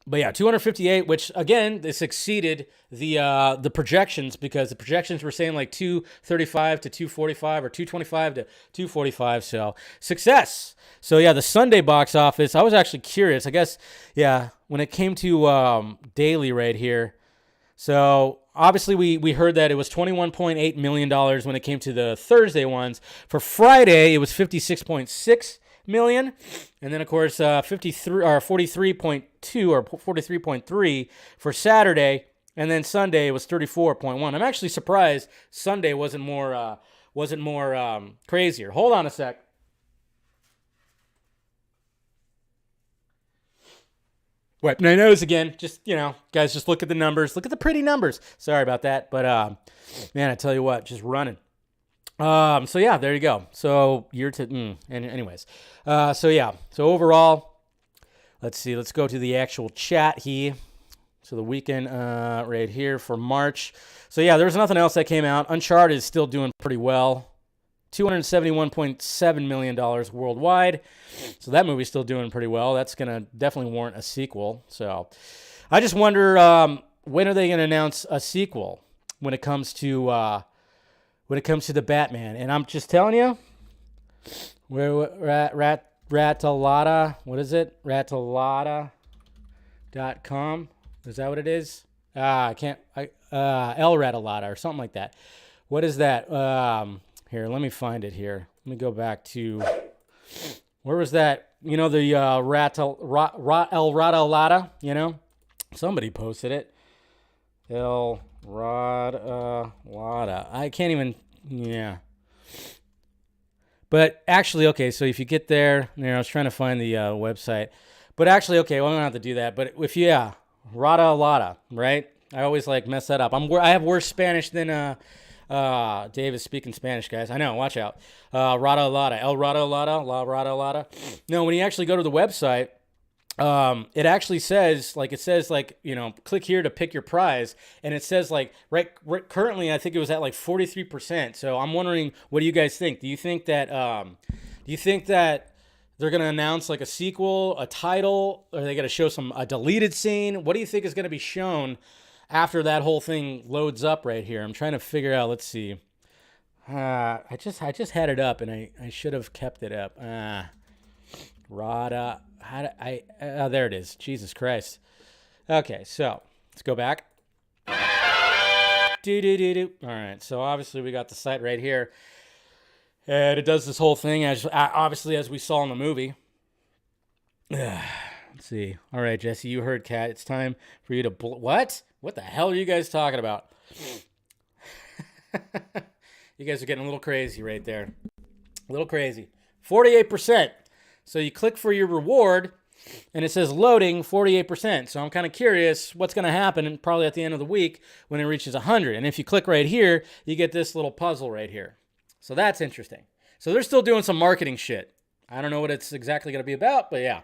But yeah, 258, which again, this exceeded the projections, because the projections were saying like 235 to 245 or 225 to 245. So success. So yeah, the Sunday box office, I was actually curious. I guess, yeah, when it came to daily right here. So obviously we heard that it was $21.8 million when it came to the Thursday ones. For Friday, it was 56.6 million, and then of course 43 or 43.2 or 43.3 for Saturday, and then Sunday was 34.1. I'm actually surprised Sunday wasn't more crazier. Hold on a sec. Wipe my nose again. Just, guys, just look at the numbers. Look at the pretty numbers. Sorry about that, but man, I tell you what, just running. So yeah, there you go. So anyways. So yeah. So overall, let's see. Let's go to the actual chat here. So the weekend right here for March. So yeah, there was nothing else that came out. Uncharted is still doing pretty well. $271.7 million worldwide. So that movie's still doing pretty well. That's going to definitely warrant a sequel. So I just wonder, when are they going to announce a sequel when it comes to the Batman? And I'm just telling you, we're at Ratalata. What is it? Ratalata.com. Is that what it is? El Ratalata or something like that. What is that? Here, let me find it here. Let me go back to, where was that? The El Ratalata, Somebody posted it. El Ratalata. I can't even, yeah. But actually, okay, so if you get there, I was trying to find the website. But actually, okay, well, I don't have to do that. But if Ratalata, right? I always mess that up. I have worse Spanish than Dave is speaking Spanish, guys. I know, watch out. Ratalata, El Ratalata, La Ratalata. No, when you actually go to the website, it actually says, click here to pick your prize. And it says, right currently, I think it was at 43%. So I'm wondering, what do you guys think? Do you think that they're going to announce a sequel, a title? Or are they going to show a deleted scene? What do you think is going to be shown after that whole thing loads up right here? I'm trying to figure out. Let's see. I just had it up, and I should have kept it up. Rada. There it is. Jesus Christ. Okay, so let's go back. All right, so obviously we got the site right here, and it does this whole thing as we saw in the movie. Let's see. All right, Jesse, you heard Kat. It's time for you to what? What the hell are you guys talking about? You guys are getting a little crazy right there. A little crazy. 48%. So you click for your reward, and it says loading 48%. So I'm kind of curious what's going to happen probably at the end of the week when it reaches 100. And if you click right here, you get this little puzzle right here. So that's interesting. So they're still doing some marketing shit. I don't know what it's exactly going to be about, but yeah.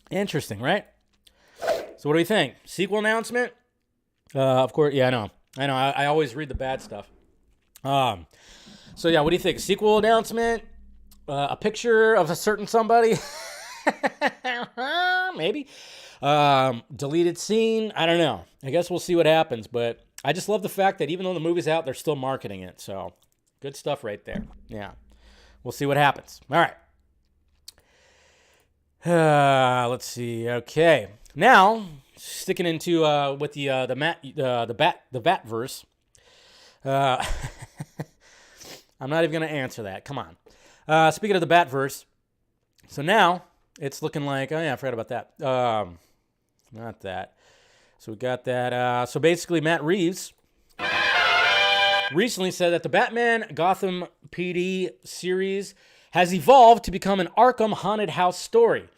Interesting, right? So what do we think? Sequel announcement? Of course, yeah, I know. I always read the bad stuff. So yeah, what do you think? Sequel announcement? A picture of a certain somebody? Maybe. Deleted scene? I don't know. I guess we'll see what happens. But I just love the fact that even though the movie's out, they're still marketing it. So good stuff right there. Yeah. We'll see what happens. All right. Let's see. Okay. Now, sticking into with the Batverse. I'm not even going to answer that. Come on. Speaking of the Batverse, so now it's looking like, oh yeah, I forgot about that. Not that. So we got that. So basically, Matt Reeves recently said that the Batman Gotham PD series has evolved to become an Arkham haunted house story.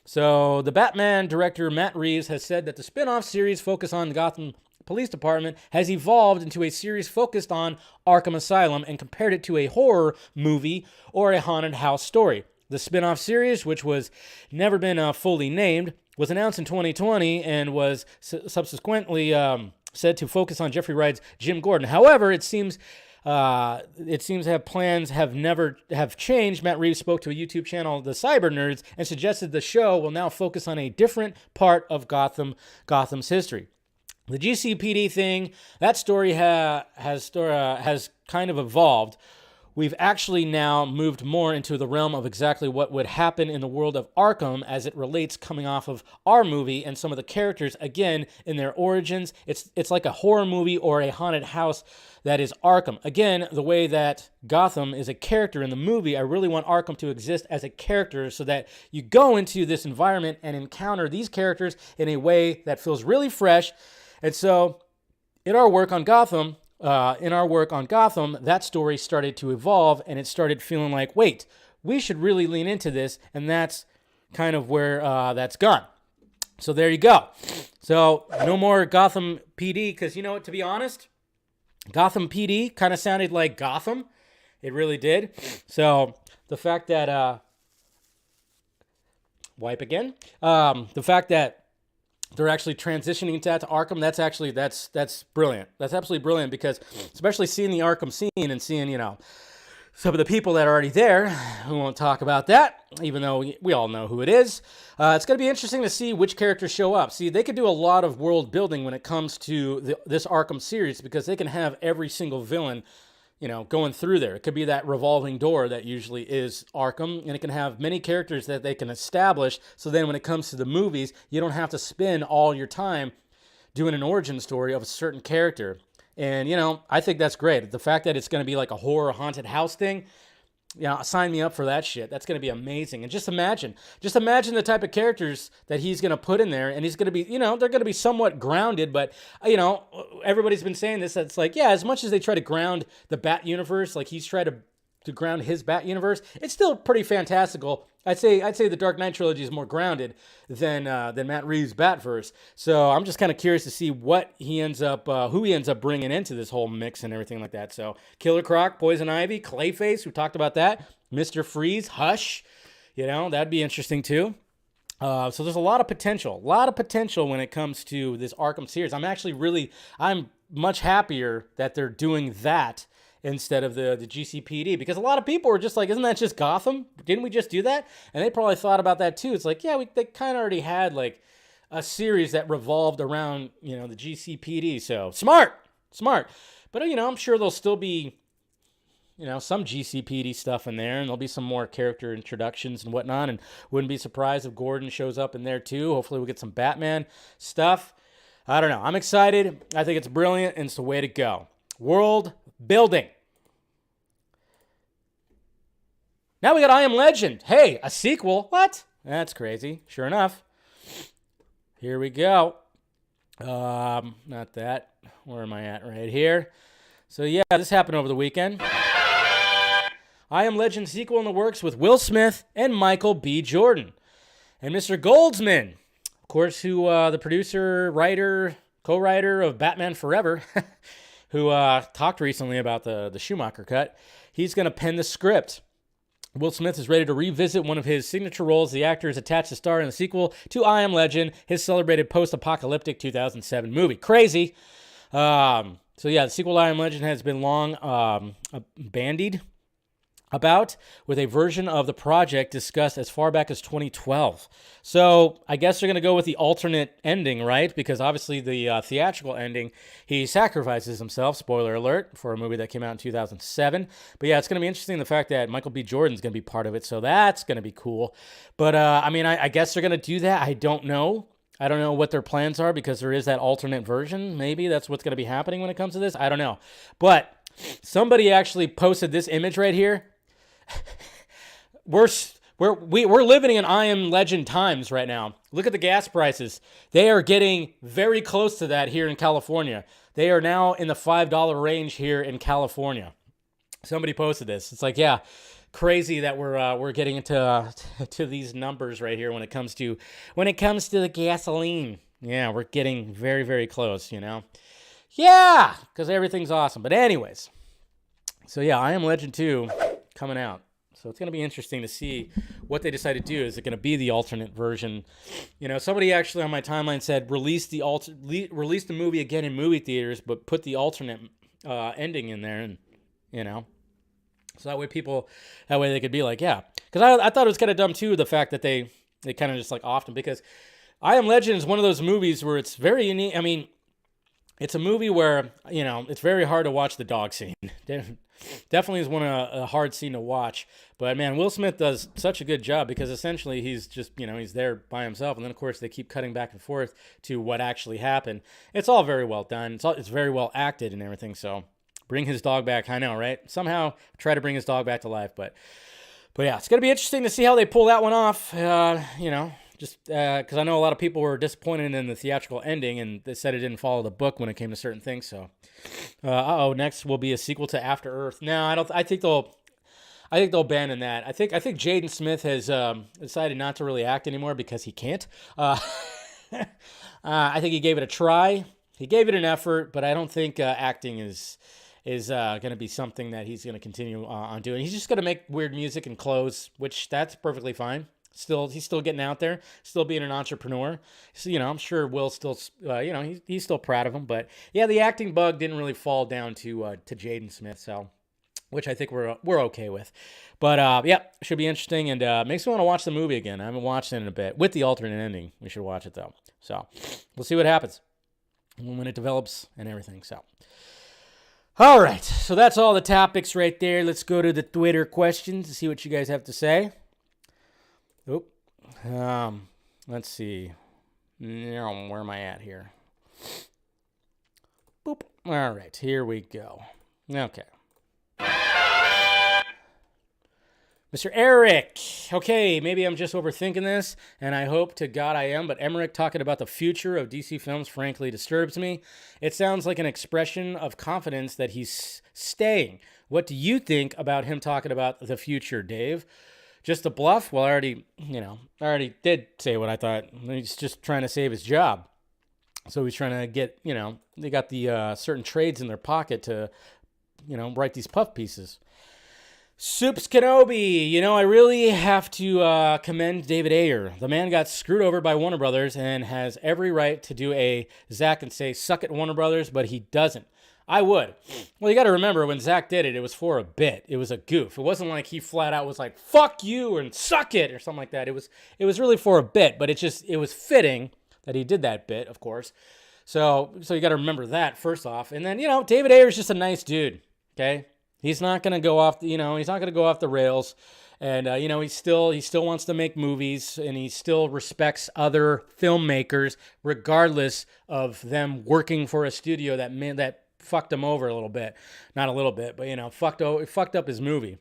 So the Batman director Matt Reeves has said that the spin-off series focused on the Gotham Police Department has evolved into a series focused on Arkham Asylum and compared it to a horror movie or a haunted house story. The spin-off series, which was never been fully named, was announced in 2020 and was subsequently said to focus on Jeffrey Wright's Jim Gordon. However, it seems it seems to have plans have changed. Matt Reeves spoke to a YouTube channel, The Cyber Nerds, and suggested the show will now focus on a different part of Gotham's history. The GCPD thing, that story has kind of evolved. We've actually now moved more into the realm of exactly what would happen in the world of Arkham as it relates coming off of our movie and some of the characters, again, in their origins. It's like a horror movie or a haunted house that is Arkham. Again, the way that Gotham is a character in the movie, I really want Arkham to exist as a character so that you go into this environment and encounter these characters in a way that feels really fresh. And so, in our work on Gotham, that story started to evolve, and it started feeling like, wait, we should really lean into this, and that's kind of where that's gone. So there you go. So no more Gotham PD, because you know what, to be honest, Gotham PD kind of sounded like Gotham. It really did. So the fact that, the fact that they're actually transitioning that to Arkham, that's brilliant. That's absolutely brilliant, because especially seeing the Arkham scene and seeing, some of the people that are already there, we won't talk about that, even though we all know who it is. It's going to be interesting to see which characters show up. See, they could do a lot of world building when it comes to this Arkham series, because they can have every single villain going through there. It could be that revolving door that usually is Arkham, and it can have many characters that they can establish, so then when it comes to the movies, you don't have to spend all your time doing an origin story of a certain character. And, I think that's great. The fact that it's going to be like a horror haunted house thing, sign me up for that shit. That's going to be amazing. And just imagine the type of characters that he's going to put in there, and he's going to be, they're going to be somewhat grounded, but, everybody's been saying this, it's like, yeah, as much as they try to ground the Bat universe, like he's tried to ground his Bat universe, it's still pretty fantastical. I'd say the Dark Knight trilogy is more grounded than Matt Reeves' Batverse. So I'm just kind of curious to see what who he ends up bringing into this whole mix and everything like that. So Killer Croc, Poison Ivy, Clayface, we talked about that. Mr. Freeze, Hush, that'd be interesting too. So there's a lot of potential when it comes to this Arkham series. I'm much happier that they're doing that instead of the GCPD, because a lot of people were just like, isn't that just Gotham? Didn't we just do that? And they probably thought about that too. It's like, yeah, they kind of already had like a series that revolved around, the GCPD. So smart. But, I'm sure there'll still be, some GCPD stuff in there, and there'll be some more character introductions and whatnot. And wouldn't be surprised if Gordon shows up in there too. Hopefully we'll get some Batman stuff. I don't know. I'm excited. I think it's brilliant, and it's the way to go. World building. Now we got I Am Legend. Hey, a sequel. What? That's crazy. Sure enough. Here we go. Not that. Where am I at? Right here. So yeah, this happened over the weekend. I Am Legend sequel in the works with Will Smith and Michael B. Jordan. And Mr. Goldsman, of course, who the producer, writer, co-writer of Batman Forever, who talked recently about the Schumacher cut, he's going to pen the script. Will Smith is ready to revisit one of his signature roles. The actor is attached to star in the sequel to I Am Legend, his celebrated post-apocalyptic 2007 movie. Crazy. So yeah, the sequel to I Am Legend has been long bandied about, with a version of the project discussed as far back as 2012. So I guess they're going to go with the alternate ending, right? Because obviously the theatrical ending, he sacrifices himself, spoiler alert, for a movie that came out in 2007. But yeah, it's going to be interesting, the fact that Michael B. Jordan's going to be part of it, so that's going to be cool. But I guess they're going to do that. I don't know. I don't know what their plans are, because there is that alternate version. Maybe that's what's going to be happening when it comes to this. I don't know. But somebody actually posted this image right here. We're living in I Am Legend times right now. Look at the gas prices. They are getting very close to that here in California. They are now in the $5 range here in California. Somebody posted this. It's like, yeah, crazy that we're getting into to these numbers right here when it comes to the gasoline. Yeah, we're getting very, very close, Yeah, because everything's awesome. But anyways, so yeah, I Am Legend 2 coming out. So it's going to be interesting to see what they decide to do. Is it going to be the alternate version? Somebody actually on my timeline said release the movie again in movie theaters, but put the alternate ending in there. And you know? So that way they could be like, yeah. Because I thought it was kind of dumb, too, the fact that they kind of just like offed him. Because I Am Legend is one of those movies where it's very unique. I mean, it's a movie where, you know, it's very hard to watch the dog scene. Definitely is a hard scene to watch. But, man, Will Smith does such a good job because essentially he's just, you know, he's there by himself. And then, of course, they keep cutting back and forth to what actually happened. It's all very well done. It's very well acted and everything. So bring his dog back. I know, right? Somehow try to bring his dog back to life. But yeah, it's going to be interesting to see how they pull that one off, you know. Just because I know a lot of people were disappointed in the theatrical ending, and they said it didn't follow the book when it came to certain things. So, next will be a sequel to After Earth. No, I don't. I think they'll abandon that. I think Jaden Smith has decided not to really act anymore because he can't. I think he gave it a try. He gave it an effort, but I don't think acting is going to be something that he's going to continue on doing. He's just going to make weird music and clothes, which that's perfectly fine. He's still getting out there, still being an entrepreneur. So, you know, I'm sure Will's still, you know, he's still proud of him. But yeah, the acting bug didn't really fall down to Jaden Smith, so which I think we're okay with. But yeah, should be interesting and makes me want to watch the movie again. I haven't watched it in a bit with the alternate ending. We should watch it though. So we'll see what happens when it develops and everything. So. All right, so that's all the topics right there. Let's go to the Twitter questions to see what you guys have to say. Oop. Let's see. Where am I at here? Boop. All right, here we go. Okay. Mr. Eric. Okay, maybe I'm just overthinking this, and I hope to God I am, but Emmerich talking about the future of DC films frankly disturbs me. It sounds like an expression of confidence that he's staying. What do you think about him talking about the future, Dave? Just a bluff? Well, I already did say what I thought. He's just trying to save his job. So he's trying to get, you know, they got the certain trades in their pocket to, you know, write these puff pieces. Soups Kenobi, you know, I really have to commend David Ayer. The man got screwed over by Warner Brothers and has every right to do a ZACK and say, suck it, Warner Brothers, but he doesn't. I would. Well, you got to remember when ZACK did it, it was for a bit. It was a goof. It wasn't like he flat out was like, fuck you and suck it or something like that. It was really for a bit, but it was fitting that he did that bit, of course. So you got to remember that first off. And then, you know, David Ayer is just a nice dude, okay? He's not going to go off, he's not going to go off the rails. And, you know, he still wants to make movies, and he still respects other filmmakers, regardless of them working for a studio that fucked him over a little bit. Not a little bit, but, you know, fucked up his movie.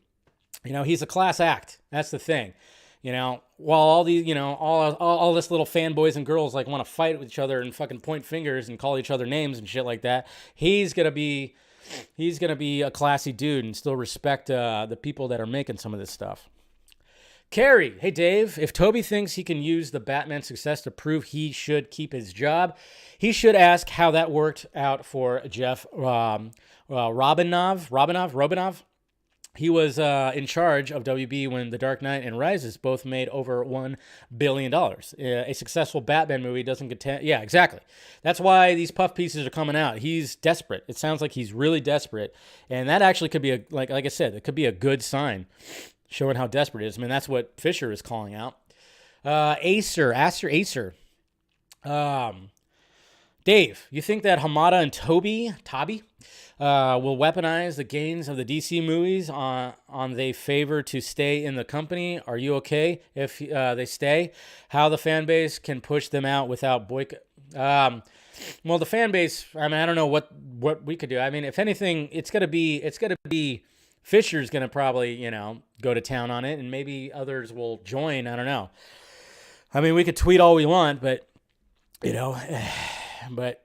You know, he's a class act. That's the thing. You know, while all these, you know, all this little fanboys and girls like want to fight with each other and fucking point fingers and call each other names and shit like that, he's going to be a classy dude and still respect the people that are making some of this stuff. Carrie, hey Dave, if Toby thinks he can use the Batman success to prove he should keep his job, he should ask how that worked out for Jeff Robinov. He was in charge of WB when The Dark Knight and Rises both made over $1 billion. A successful Batman movie doesn't contend. Yeah, exactly. That's why these puff pieces are coming out. He's desperate. It sounds like he's really desperate. And that actually could be, like I said, it could be a good sign showing how desperate he is. I mean, that's what Fisher is calling out. Acer. Dave, you think that Hamada and Toby will weaponize the gains of the DC movies on they favor to stay in the company? Are you okay if they stay? How the fan base can push them out without boycott? Well, the fan base, I mean, I don't know what we could do. I mean, if anything, it's gonna be Fisher's gonna probably, you know, go to town on it, and maybe others will join. I don't know. I mean, we could tweet all we want, but you know, but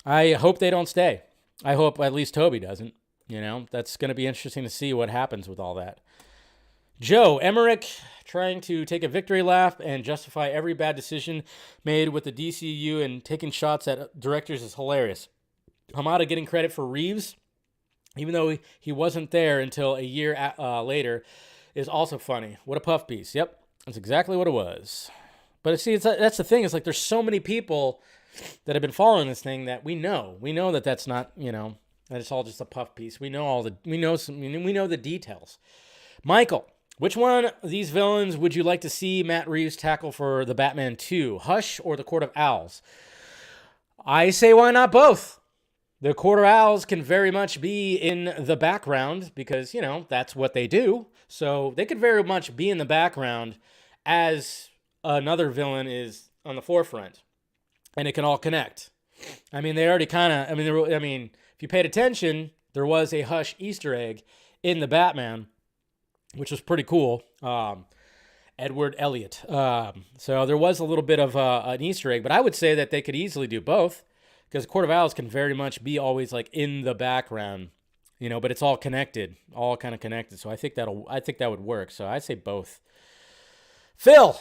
I hope they don't stay. I hope at least Toby doesn't. You know, that's going to be interesting to see what happens with all that. Joe Emmerich trying to take a victory lap and justify every bad decision made with the DCU and taking shots at directors is hilarious. Hamada getting credit for Reeves, even though he wasn't there until a year later, is also funny. What a puff piece. Yep, that's exactly what it was. But see, that's the thing. It's like there's so many people that have been following this thing that we know that that's not, you know, And it's all just a puff piece. We know the details. Michael, which one of these villains would you like to see Matt Reeves tackle for the Batman 2? Hush or the Court of Owls? I say why not both? The Court of Owls can very much be in the background because, you know, that's what they do. So they could very much be in the background as another villain is on the forefront. And it can all connect. I mean, they already kind of, if you paid attention, there was a Hush Easter egg in the Batman, which was pretty cool. Edward Elliot. So there was a little bit of an Easter egg, but I would say that they could easily do both because Court of Owls can very much be always like in the background, you know, but it's all connected, all kind of connected. So I think that would work. So I say both. Phil,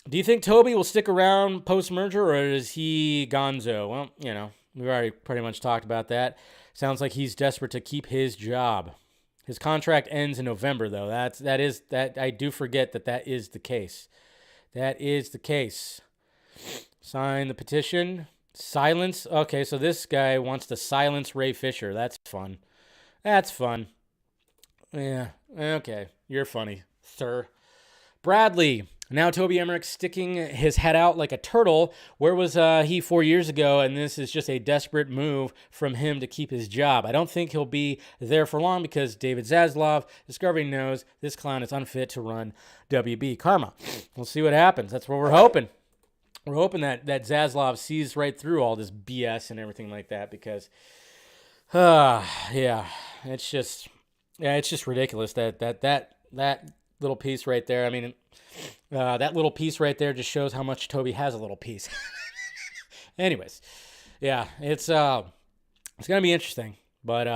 do you think Toby will stick around post-merger or is he gonzo? Well, you know, we've already pretty much talked about that. Sounds like he's desperate to keep his job. His contract ends in November, though. That I do forget that is the case. That is the case. Sign the petition. Silence. Okay, so this guy wants to silence Ray Fisher. That's fun. That's fun. Yeah. Okay. You're funny, sir. Bradley. Now Toby Emmerich sticking his head out like a turtle. Where was he 4 years ago? And this is just a desperate move from him to keep his job. I don't think he'll be there for long because David Zaslav, Discovery knows this clown is unfit to run WB Karma. We'll see what happens. That's what we're hoping. We're hoping that Zaslav sees right through all this BS and everything like that because, it's just ridiculous that little piece right there. I mean, that little piece right there just shows how much Toby has a little piece. Anyways, yeah, it's gonna be interesting, but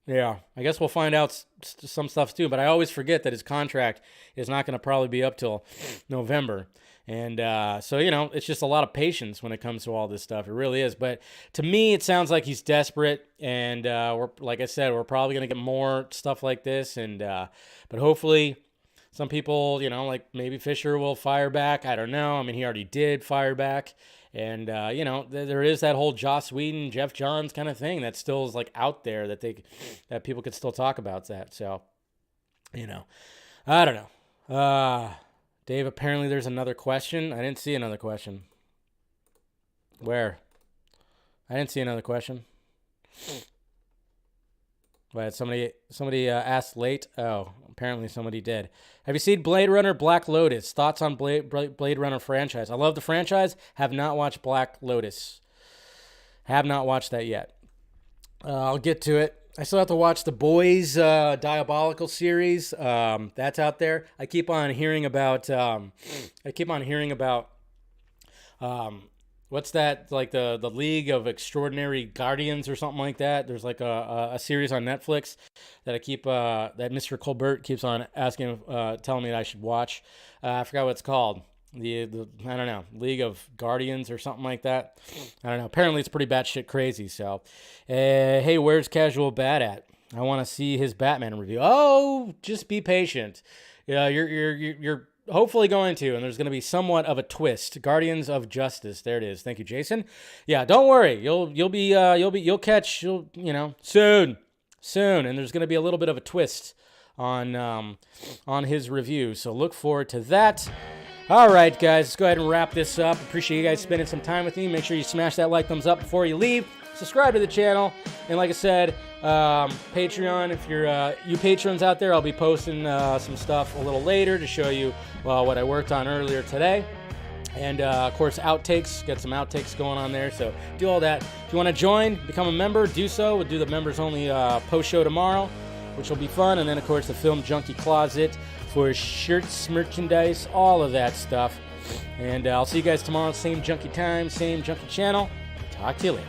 yeah, I guess we'll find out some stuff too. But I always forget that his contract is not gonna probably be up till November, and so you know, it's just a lot of patience when it comes to all this stuff. It really is. But to me, it sounds like he's desperate, and like I said, we're probably gonna get more stuff like this, and but hopefully. Some people, you know, like maybe Fisher will fire back. I don't know. I mean, he already did fire back. And, you know, there is that whole Joss Whedon, Jeff Johns kind of thing that still is like out there that people could still talk about that. So, you know, I don't know. Dave, apparently there's another question. I didn't see another question. Where? I didn't see another question. But somebody asked late. Oh, apparently somebody did. Have you seen Blade Runner Black Lotus? Thoughts on Blade Runner franchise? I love the franchise. Have not watched Black Lotus. Have not watched that yet. I'll get to it. I still have to watch the Boys Diabolical series. That's out there. I keep on hearing about. What's that, like the League of Extraordinary Guardians or something like that? There's like a series on Netflix that I keep that Mr. Colbert keeps on asking, telling me that I should watch. I forgot what it's called. The I don't know, League of Guardians or something like that. I don't know. Apparently it's pretty batshit crazy. So, hey, where's Casual Bat at? I want to see his Batman review. Oh, just be patient. Yeah, you're hopefully going to, and there's going to be somewhat of a twist. Guardians of Justice. There it is. Thank you, Jason. Yeah, don't worry. You'll catch soon, and there's going to be a little bit of a twist on his review. So look forward to that. All right, guys, let's go ahead and wrap this up. Appreciate you guys spending some time with me. Make sure you smash that like, thumbs up before you leave. Subscribe to the channel, and like I said, Patreon. If you're you patrons out there, I'll be posting some stuff a little later to show you what I worked on earlier today, and of course outtakes. Got some outtakes going on there, so do all that. If you want to join, become a member, do so. We'll do the members only post show tomorrow, which will be fun, and then of course the Film Junkee Closet for shirts, merchandise, all of that stuff. And I'll see you guys tomorrow, same Junkee time, same Junkee channel. Talk to you later.